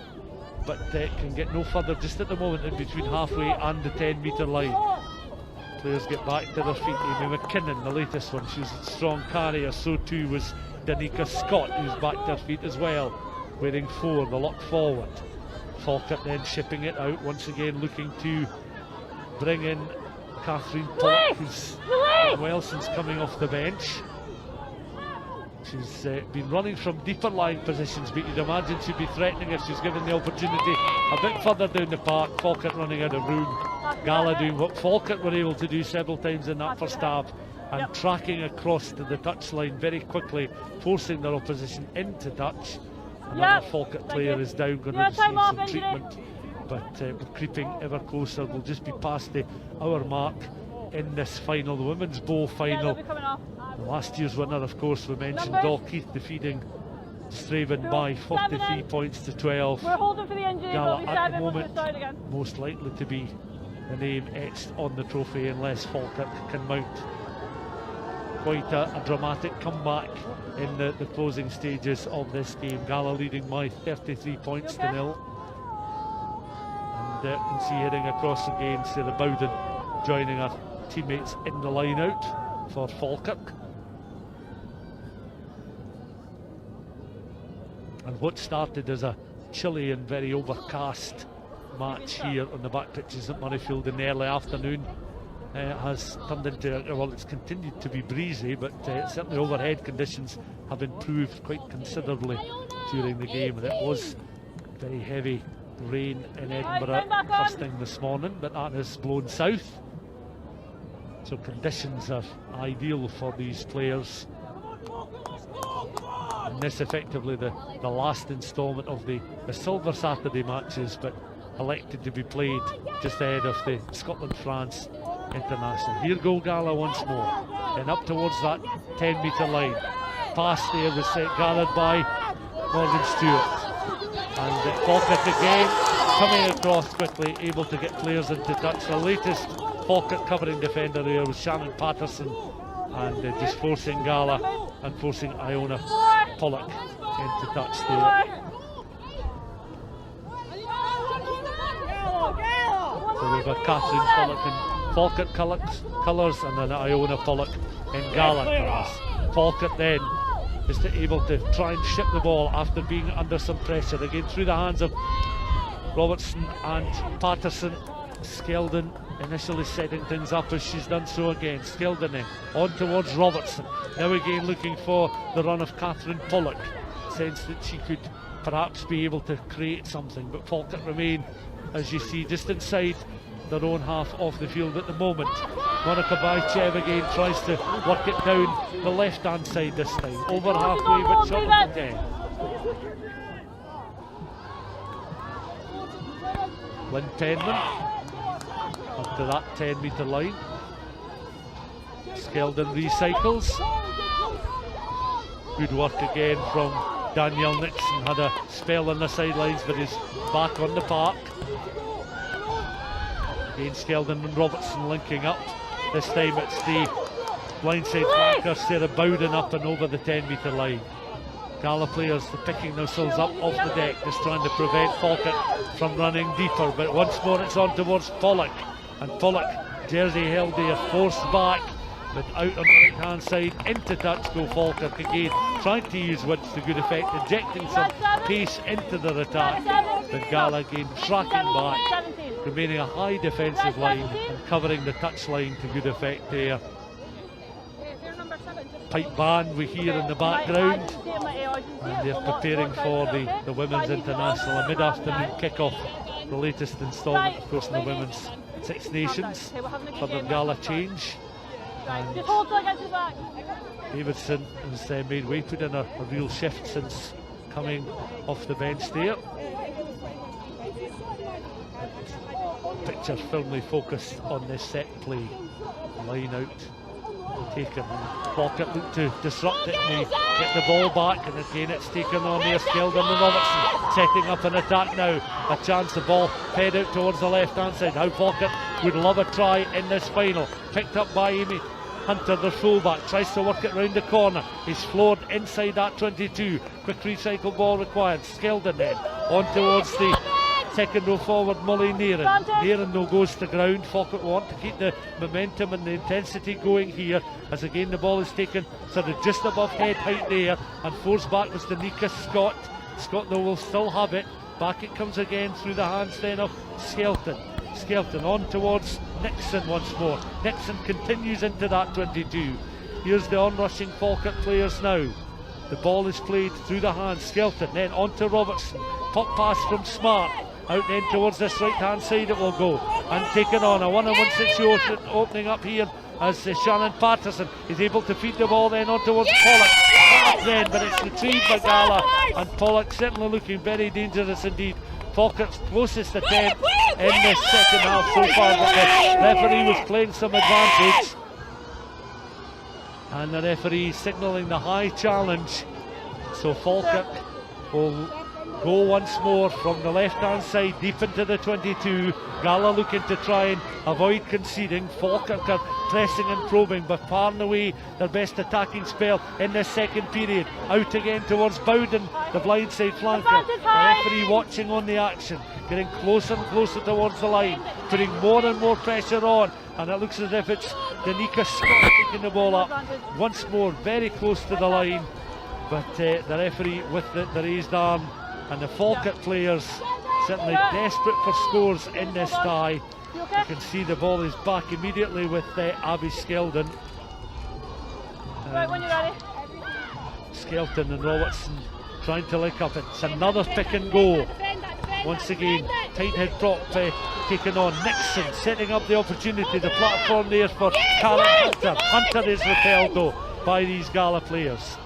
but can get no further just at the moment in between halfway and the 10-metre line. Players get back to their feet. Amy McKinnon, the latest one, she was a strong carrier. So too was Danica Scott, who's back to her feet as well, wearing 4, the lock forward. Falkirk then shipping it out, once again looking to bring in Catherine Pollock, who's done well since coming off the bench. She's been running from deeper line positions, but you'd imagine she'd be threatening if she's given the opportunity a bit further down the park. Falkirk running out of room. Gala doing what Falkirk were able to do several times in that first half, and tracking across to the touchline very quickly, forcing their opposition into touch. Another Falkirk player is down, going to receive some treatment, but we're creeping ever closer. We'll just be past the hour mark in this final, the women's bowl final. Last year's winner, of course, we mentioned Dalkeith defeating Straven by 43 points to 12. We're holding for the injury. Gala at the moment most likely to be the name etched on the trophy unless Falkirk can mount quite a dramatic comeback in the closing stages of this game. Gala leading by 33 points to 0. And you can see heading across again, Sarah Bowden joining her teammates in the line out for Falkirk. And what started as a chilly and very overcast match here on the back pitches at Murrayfield in the early afternoon has turned into, well, it's continued to be breezy, but certainly overhead conditions have improved quite considerably during the game. And it was very heavy rain in Edinburgh first thing this morning, but that has blown south. So conditions are ideal for these players. And this effectively the last instalment of the Silver Saturday matches, but elected to be played just ahead of the Scotland-France international. Here go Gala once more, and up towards that 10-metre line. Pass there was gathered by Morgan Stewart. And Falkirk again coming across quickly, able to get players into touch. The latest Falkirk covering defender here was Shannon Patterson, and just forcing Gala and forcing Iona Pollock into touch there. So we've got Catherine Pollock in Falkirk colours, and then Iona Pollock in Gala colours. Falkirk then is able to try and ship the ball after being under some pressure, again through the hands of Robertson and Patterson. Skeldon initially setting things up as she's done so again. Skeldon then on towards Robertson. Now again looking for the run of Catherine Pollock. Sense that she could perhaps be able to create something, but Falkirk remain, as you see, just inside their own half of the field at the moment. Monica Baichev again tries to work it down the left hand side this time. Over halfway but short of the 10. Lynn Penman up to that 10-metre line. Skeldon recycles. Good work again from Danielle Nixon. Had a spell on the sidelines, but is back on the park. Again Skeldon and Robertson linking up. This time it's the blindside flanker Sarah Bowden up and over the 10-metre line. Gala players picking themselves up off the deck, just trying to prevent Falkirk from running deeper. But once more it's on towards Pollock, and Pollock, jersey held there, forced back, but out on the right hand side, into touch go Falkirk again, trying to use width to good effect, injecting some pace into their attack. But Gala again tracking back, remaining a high defensive line and covering the touch line to good effect there. Pipe band we hear in the background, and they're preparing for the Women's International, a mid-afternoon kick-off, the latest instalment of course in the Women's Six Nations, for the Gala change. And Davidson has made way, put in a real shift since coming off the bench there. Picture firmly focused on this set play. Line out taken. Falkirk look to disrupt it and they get the ball back, and again it's taken on there. Skeldon and Robertson setting up an attack now. A chance, the ball fed out towards the left hand side. How Falkirk would love a try in this final. Picked up by Amy Hunter, the fullback, tries to work it round the corner. He's floored inside that 22. Quick recycle ball required. Skeldon then on towards the Second row forward, Molly Nearan. Advantage. Nearan now goes to ground. Falkirk want to keep the momentum and the intensity going here, as again the ball is taken sort of just above head height there, and forced back was Danica Scott. Scott though will still have it. Back it comes again through the hands then of Skelton. Skelton on towards Nixon once more. Nixon continues into that 22. Here's the onrushing Falkirk players now. The ball is played through the hands. Skelton then on to Robertson. Pop pass from Smart. Out then towards this right hand side it will go. And taken on a 1-on-1 situation opening up here as Shannon Patterson is able to feed the ball then on towards Pollock. Pollock then, but it's retrieved by Gala, and Pollock certainly looking very dangerous indeed. Falkirk's closest attempt in this second half so far, but the referee was playing some advantage. And the referee signalling the high challenge. So Falkirk will go once more from the left hand side deep into the 22. Gala looking to try and avoid conceding. Falkirk are pressing and probing, but far and away their best attacking spell in this second period. Out again towards Bowden, the blindside flanker. The referee watching on the action, getting closer and closer towards the line, putting more and more pressure on, and it looks as if it's Danica Scott picking the ball up once more, very close to the line, but the referee with the raised arm. And the Falkirk players certainly desperate for scores in this tie. You can see the ball is back immediately with Abby Skeldon. Right, when you're ready. Skelton and Robertson trying to link up. It's another pick and go. Once again, tight head prop taken on. Nixon setting up the opportunity. The platform there for Karen Hunter. Hunter is repelled though by these Gala players.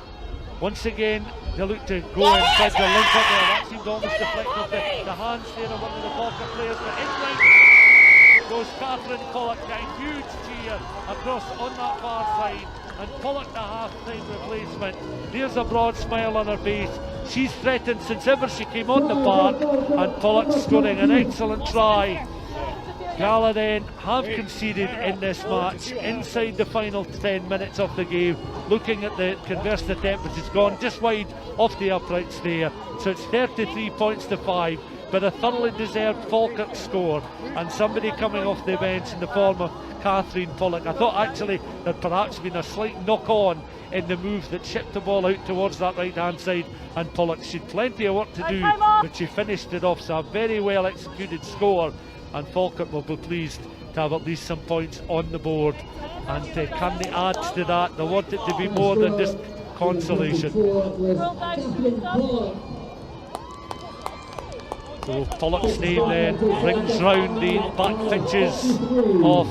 Once again, they look to go and try to link up there. That seemed almost deflected off the hands there of one of the Falkirk players. But in right goes Catherine Pollock. A huge cheer across on that far side. And Pollock the half-time replacement. There's a broad smile on her face. She's threatened since ever she came on the park. And Pollock scoring an excellent try. Gala then have conceded in this match inside the final 10 minutes of the game. Looking at the converse attempt, which has gone just wide off the uprights there. So it's 33 points to 5, but a thoroughly deserved Falkirk score, and somebody coming off the bench in the form of Catherine Pollock. I thought actually there'd perhaps been a slight knock on in the move that shipped the ball out towards that right hand side, and Pollock, she'd plenty of work to do, but she finished it off. So a very well executed score, and Falkirk will be pleased to have at least some points on the board. And can they add to that? They want it to be more than just consolation. So Pollock's name then rings round the back pitches of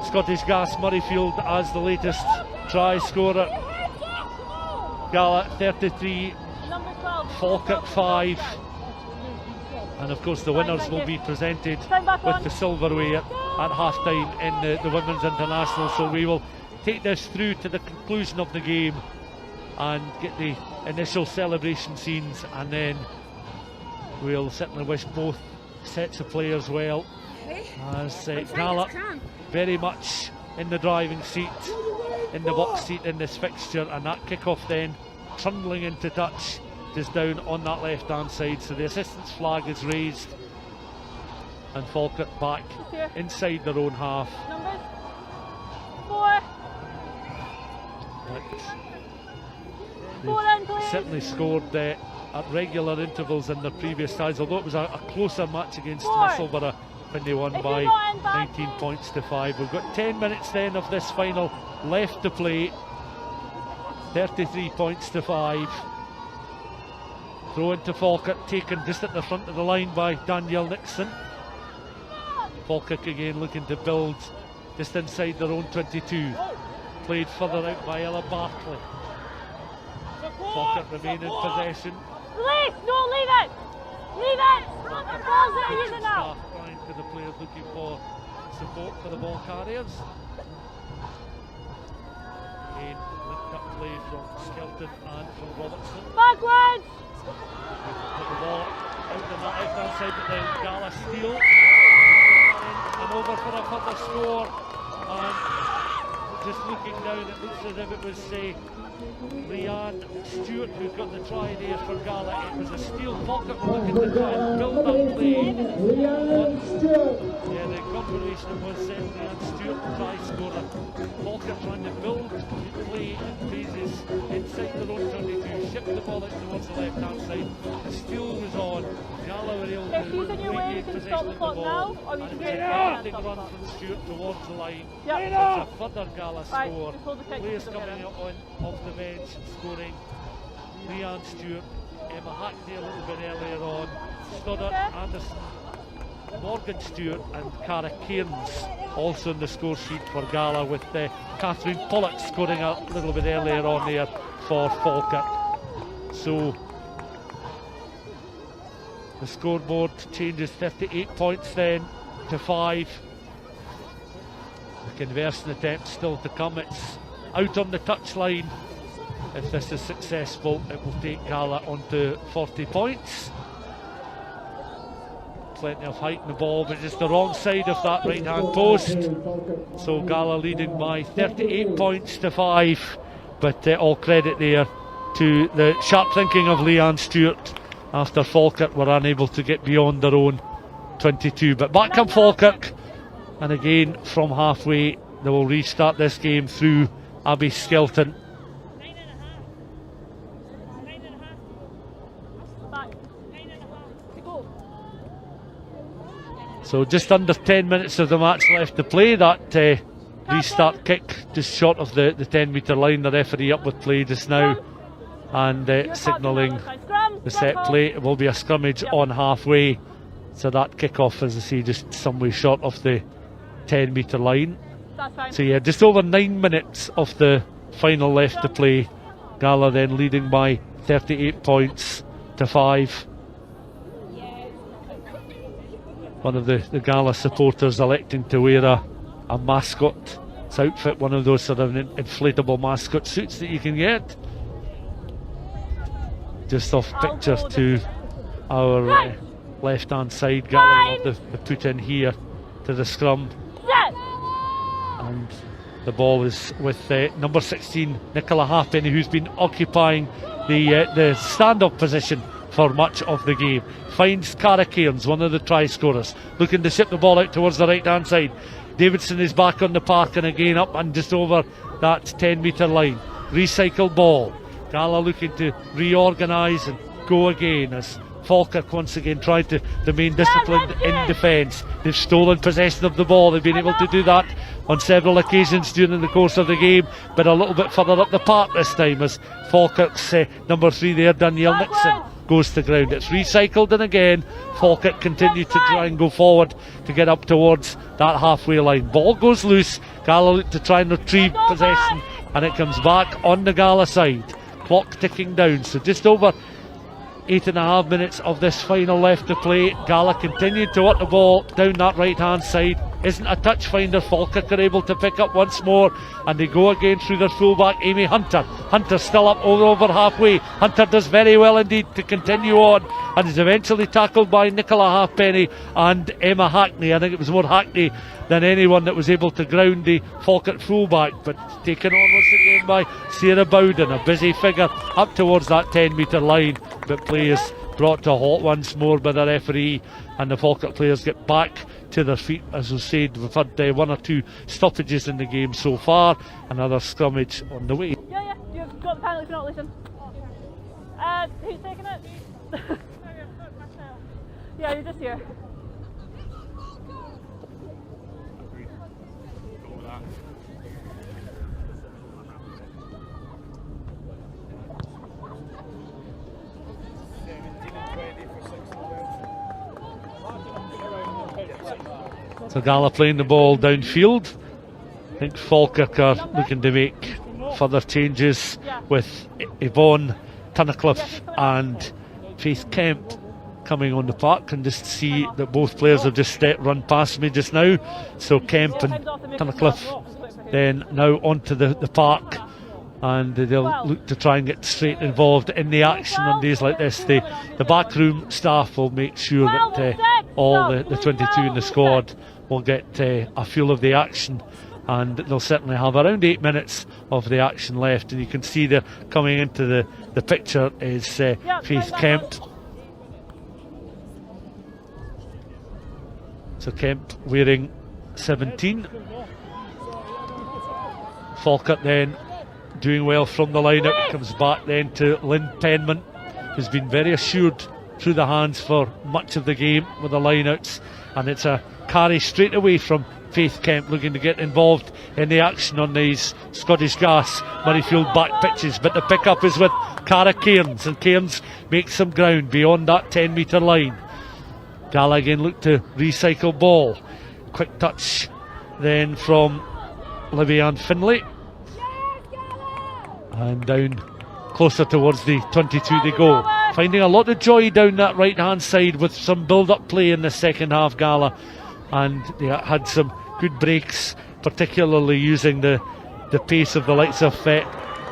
Scottish Gas Murrayfield as the latest try scorer. Gala 33, Falkirk 5. And of course the winners will be presented with the silverware at half-time in the Women's International. So we will take this through to the conclusion of the game and get the initial celebration scenes, and then we'll certainly wish both sets of players well, as Gala very much in the driving seat, in the box seat in this fixture, and that kick-off then trundling into touch just down on that left hand side. So the assistant's flag is raised, and Falkirk back inside their own half. Numbers 4. They've certainly scored at regular intervals in their previous ties, although it was a closer match against Musselburgh when they won by 19 points to 5. We've got 10 minutes then of this final left to play. 33 points to 5. Throw into Falkirk, taken just at the front of the line by Danielle Nixon. Falkirk again looking to build just inside their own 22. Played further out by Ella Barkley. Falkirk remain in possession. Release! Don't leave it! Leave it! The ball's out of you now! Crying to the players looking for support for the ball carriers. Again, linked up play from Skelton and from Robertson. Backwards! Put the ball out on that left hand side, but then Gala steal. And over for a further score. And just looking down, it looks as if it was Leanne Stewart who got the try there for Gala. It was a steal. Falkirk were looking to try and build up play. Yeah, the confirmation was Leanne Stewart, the try scorer. Falkirk trying to build play in phases inside their own 22, shipped the ball out towards the left hand side. The steal was on. Gala were able If she's in your way, regain you can possession stop of the the clock ball. now, or you And can it's get a it. run from Stewart towards the line. Yep. It's a further Gala Right, score. just hold the kick Players together. coming on off the bench, scoring. Leanne Stewart, Emma Hackney a little bit earlier on, Stoddart, Anderson, Morgan Stewart and Cara Cairns also in the score sheet for Gala, with Catherine Pollock scoring a little bit earlier on there for Falkirk. So the scoreboard changes 58 points then to 5. The conversion attempt still to come. It's out on the touchline. If this is successful, it will take Gala onto 40 points. Plenty of height in the ball, but just the wrong side of that right hand post. So Gala leading by 38 points to 5, but all credit there to the sharp thinking of Leanne Stewart after Falkirk were unable to get beyond their own 22. But back come Falkirk, and again from halfway they will restart this game through Abby Skelton. So just under 10 minutes of the match left to play. That restart kick just short of the 10 metre line. The referee up with play just now and signalling the set play. It will be a scrummage on halfway. So that kick-off, as I say, just some way short of the 10 metre line. So yeah, just over 9 minutes of the final left to play. Gala then leading by 38 points to 5. One of the Gala supporters electing to wear a mascot's outfit, one of those sort of inflatable mascot suits that you can get. Just off picture to our left hand side. Gala will have the put in here to the scrum. And the ball is with number 16 Nicola Halfpenny, who's been occupying the stand-up position for much of the game. Finds Cara Cairns, one of the try scorers, looking to ship the ball out towards the right hand side. Davidson is back on the park and again up and just over that 10 metre line. Recycled ball. Gala looking to reorganise and go again as Falkirk once again tried to remain disciplined in defence. They've stolen possession of the ball. They've been able to do that on several occasions during the course of the game, but a little bit further up the park this time as Falkirk's number 3 there, Danielle Nixon, goes to ground. It's recycled, and again Falkirk continue to try and go forward to get up towards that halfway line. Ball goes loose. Gala look to try and retrieve possession, and it comes back on the Gala side. Clock ticking down, so just over 8.5 minutes of this final left to play. Gala continued to work the ball down that right hand side. Isn't a touch finder. Falkirk are able to pick up once more, and they go again through their fullback Amy Hunter. Hunter still up over halfway. Hunter does very well indeed to continue on, and is eventually tackled by Nicola Halfpenny and Emma Hackney. I think it was more Hackney than anyone that was able to ground the Falkirk fullback, but taken on once again by Sarah Bowden, a busy figure up towards that 10 metre line, but play is brought to a halt once more by the referee, and the Falkirk players get back to their feet. As we said, we've had 1 or 2 stoppages in the game so far. Another scrummage on the way. Yeah, you've got the penalty for not listening. Who's taking it? Yeah, you're just here. So Gala playing the ball downfield. I think Falkirk are looking to make further changes with Yvonne Tunnicliffe and Faith Kemp coming on the park, and just see that both players have just run past me just now. So Kemp and Tunnicliffe then now onto the park, and they'll look to try and get straight involved in the action on days like this. The backroom staff will make sure that all the 22 in the squad will get a feel of the action and they'll certainly have around 8 minutes of the action left. And you can see they're coming into the picture is Faith Kemp. So Kemp wearing 17. Falkirk then doing well from the line-out, comes back then to Lynn Penman, who's been very assured through the hands for much of the game with the line-outs, and it's a carry straight away from Faith Kemp, looking to get involved in the action on these Scottish Gas Murrayfield back pitches, but the pick-up is with Cara Cairns, and Cairns makes some ground beyond that 10 metre line. Gala again look to recycle ball. Quick touch then from Libby-Ann Finlay, and down closer towards the 22 they go, finding a lot of joy down that right hand side with some build-up play in the second half, Gala, and they had some good breaks, particularly using the pace of the likes of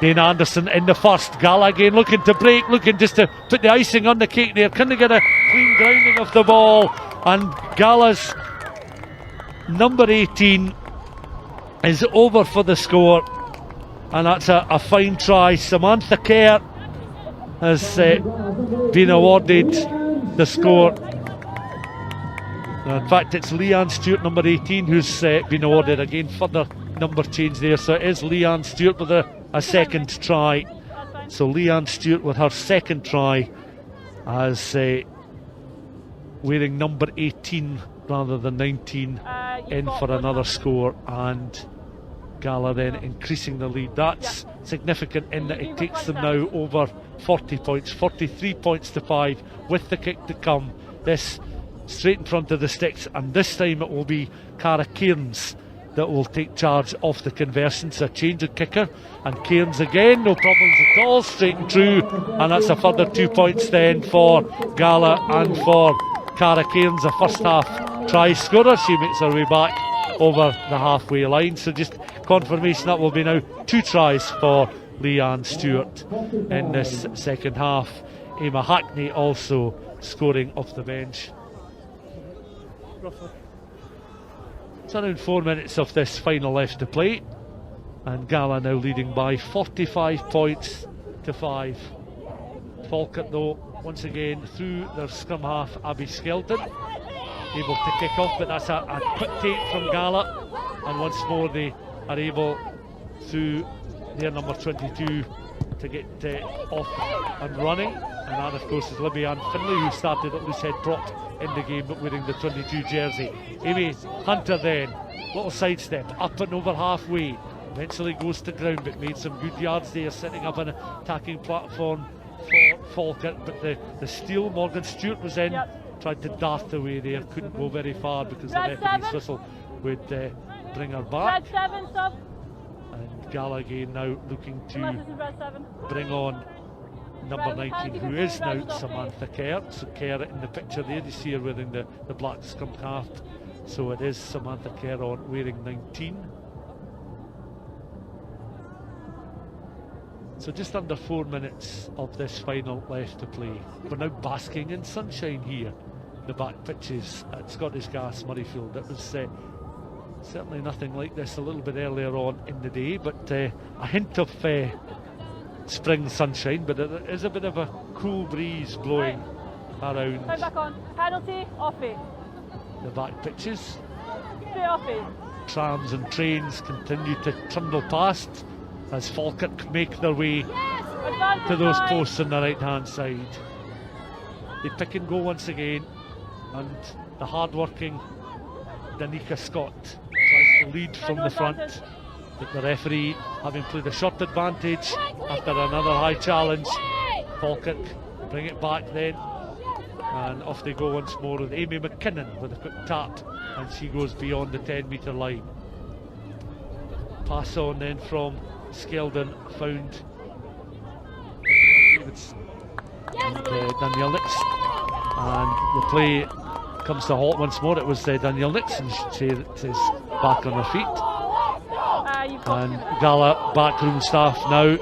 Dana Anderson in the first. Gala again looking to break, looking just to put the icing on the cake there. Can they get a clean grounding of the ball? And Gala's number 18 is over for the score, and that's a fine try. Samantha Kerr has been awarded the score. In fact, it's Leanne Stewart, number 18, who's been awarded again. Further number change there, so it is Leanne Stewart with a second try. So Leanne Stewart with her second try as wearing number 18 rather than 19 in for another score, and Gala then increasing the lead. That's significant in that it takes them now over 40 points, 43 points to 5 with the kick to come. This straight in front of the sticks, and this time it will be Cara Cairns that will take charge of the conversions. A change of kicker, and Cairns again, no problems at all, straight and true, and that's a further 2 points then for Gala and for Cara Cairns, a first half try scorer. She makes her way back over the halfway line, so just confirmation that will be now 2 tries for Leanne Stewart in this second half. Emma Hackney also scoring off the bench. It's around 4 minutes of this final left to play, and Gala now leading by 45 points to 5. Falkirk though once again through their scrum half Abby Skelton, able to kick off, but that's a quick take from Gala, and once more they are able through their number 22 to get off and running, and that of course is Libby-Ann Finlay, who started at loose head prop in the game but wearing the 22 jersey. Amy Hunter then, little sidestep up and over halfway, eventually goes to ground but made some good yards there, setting up an attacking platform for Falkirk, but the steal, Morgan Stewart was in, tried to dart away there, couldn't go very far because the referee's whistle would bring her back. And Gala again now looking to bring on number 19, who is now Samantha Kerr. So Kerr in the picture there, you see her wearing the black scrum half, so it is Samantha Kerr on wearing 19. So just under 4 minutes of this final left to play. We're now basking in sunshine here, the back pitches at Scottish Gas Murrayfield. It was certainly nothing like this a little bit earlier on in the day, but a hint of spring sunshine, but it is a bit of a cool breeze blowing around back on. Penalty, offie. the back pitches. Straight offie. Trams and trains continue to trundle past as Falkirk make their way to those posts on the right hand side. They pick and go once again, and the hard working Danica Scott tries to lead from the front, but the referee, having played a short advantage after another high challenge, Falkirk bring it back then, and off they go once more with Amy McKinnon with a quick tap, and she goes beyond the 10 metre line. Pass on then from Skeldon, found Danielle Nix, and the play comes to a halt once more. It was Danielle Nix, and she's back on her feet, and Gala backroom staff now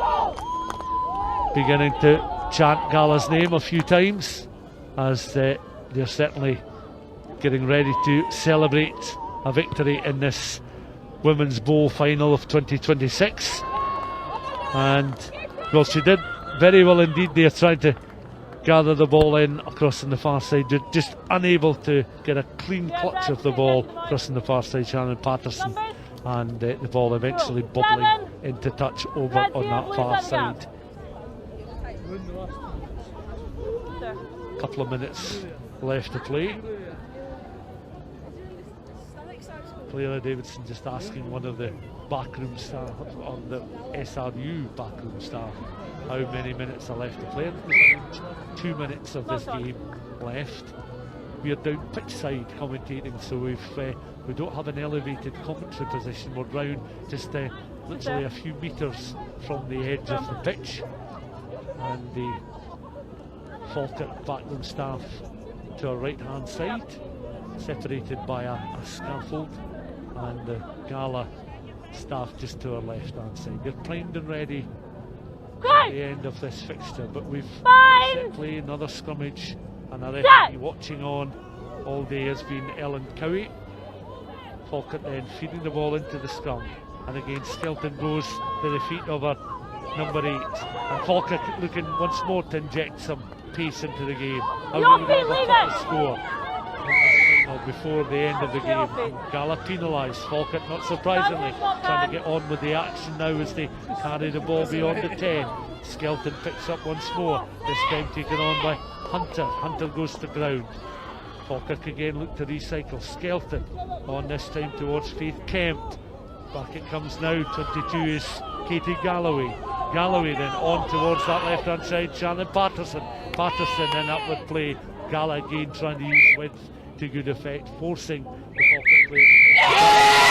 beginning to chant Gala's name a few times as they're certainly getting ready to celebrate a victory in this Women's Bowl final of 2026. And well, she did very well indeed there, trying to gather the ball in across on the far side, just unable to get a clean clutch of the ball across on the far side. Shannon Patterson, and the ball eventually bubbling into touch over on that far side. Couple of minutes left to play. Clara Davidson just asking one of the backroom staff, on the SRU backroom staff, how many minutes are left to play. There's 2 minutes of this game left. We are down pitch side commentating, so we don't have an elevated commentary position. We're down just literally a few metres from the edge of the pitch, and the Falkirk backroom staff to our right hand side, separated by a scaffold, and the Gala staff just to our left hand side. They're primed and ready at the end of this fixture, but we've set play, another scrummage, and a referee watching on all day has been Ellen Cowie. Falkirk then feeding the ball into the scrum, and again Skelton goes to the feet of her number 8, and Falkirk looking once more to inject some pace into the game. Score before the end of the game. Gala penalised. Falkirk, not surprisingly, trying to get on with the action now as they carry the ball beyond the 10. Skelton picks up once more, this time taken on by Hunter. Hunter goes to ground. Falkirk again look to recycle. Skelton on this time towards Faith Kemp. Back it comes now. 22 is Katie Galloway. Galloway then on towards that left hand side. Shannon Patterson. Patterson in upward play. Gala again trying to use width to good effect, forcing the Falkirk players.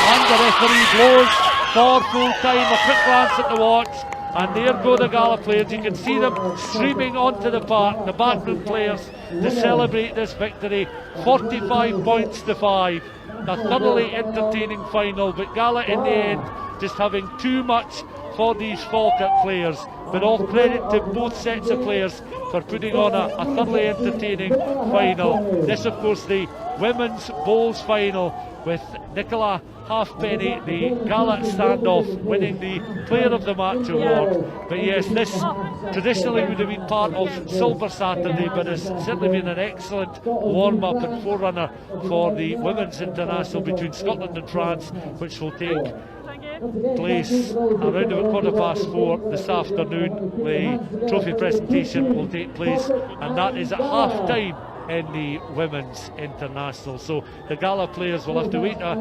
And the referee blows for full time. A quick glance at the watch, and there go the Gala players. You can see them streaming onto the park, the backroom players, to celebrate this victory. 45 points to 5. A thoroughly entertaining final, but Gala in the end just having too much for these Falkirk players. But all credit to both sets of players for putting on a thoroughly entertaining final. This, of course, the Women's Bowls final, with Nicola Halfpenny, the Gala standoff, winning the Player of the Match award. But yes, this traditionally would have been part of Silver Saturday, but has certainly been an excellent warm-up and forerunner for the Women's International between Scotland and France, which will take place around about 4:15 this afternoon. The trophy presentation will take place, and that is at half time in the Women's International. So the Gala players will have to wait a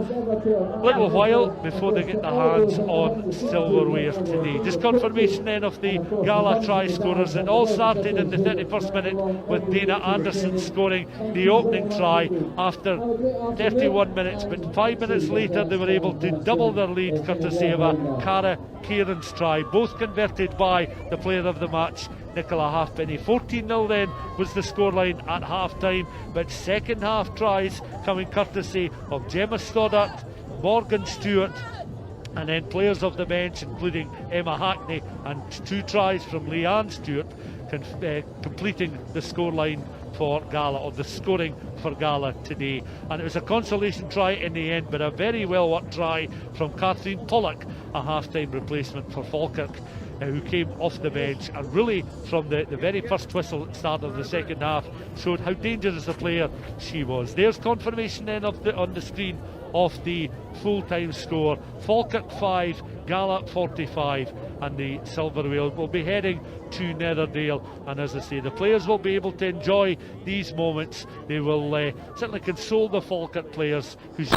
little while before they get their hands on silverware today. Just confirmation then of the Gala try scorers. It all started in the 31st minute with Dana Anderson scoring the opening try after 31 minutes, but 5 minutes later they were able to double their lead courtesy of a Cara Kieran's try, both converted by the player of the match, Nicola Halfpenny. 14-0 then was the scoreline at half time, but second half tries coming courtesy of Gemma Stoddart, Morgan Stewart, and then players of the bench including Emma Hackney, and 2 tries from Leanne Stewart, completing the scoreline for Gala, or the scoring for Gala today. And it was a consolation try in the end, but a very well worked try from Kathleen Pollock, a half-time replacement for Falkirk, who came off the bench and really from the very first whistle at the start of the second half showed how dangerous a player she was. There's confirmation then on the screen of the full-time score. Falkirk 5, Gala 45, and the Silver Whale will be heading to Netherdale, and as I say, the players will be able to enjoy these moments. They will certainly console the Falkirk players whose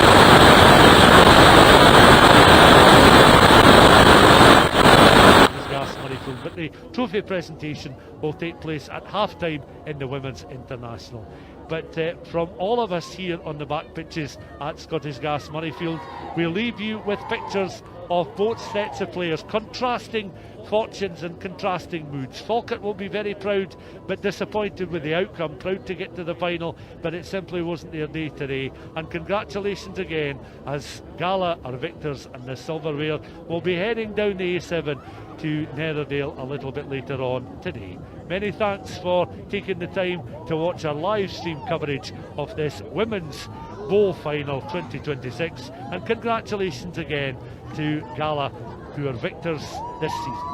but the trophy presentation will take place at half time in the Women's International. But from all of us here on the back pitches at Scottish Gas Murrayfield, we'll leave you with pictures of both sets of players, contrasting fortunes and contrasting moods. Falkirk will be very proud but disappointed with the outcome, proud to get to the final, but it simply wasn't their day today. And congratulations again, as Gala are victors and the Silver Whale will be heading down the A7 to Netherdale a little bit later on today. Many thanks for taking the time to watch our live stream coverage of this Women's Bowl Final 2026, and congratulations again to Gala, who are victors this season.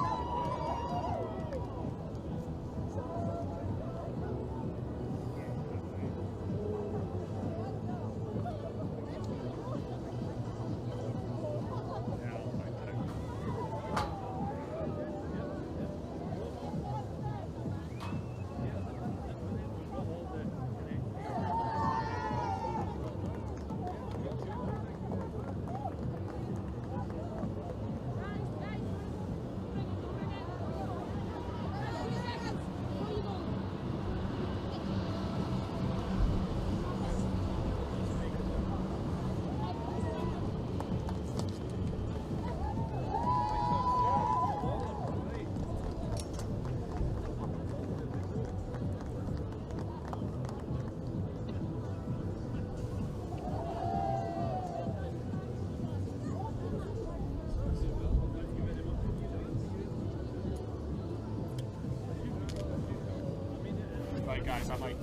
Right guys, I might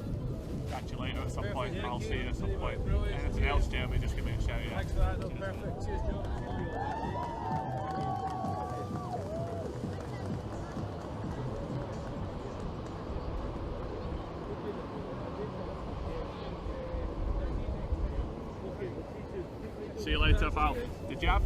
catch you later at some point, and I'll see you at some point. Anything else, Jeremy, just give me a shout. Yeah. Thanks for that, that's perfect. Cheers, Joe. See you later, pal. Did you have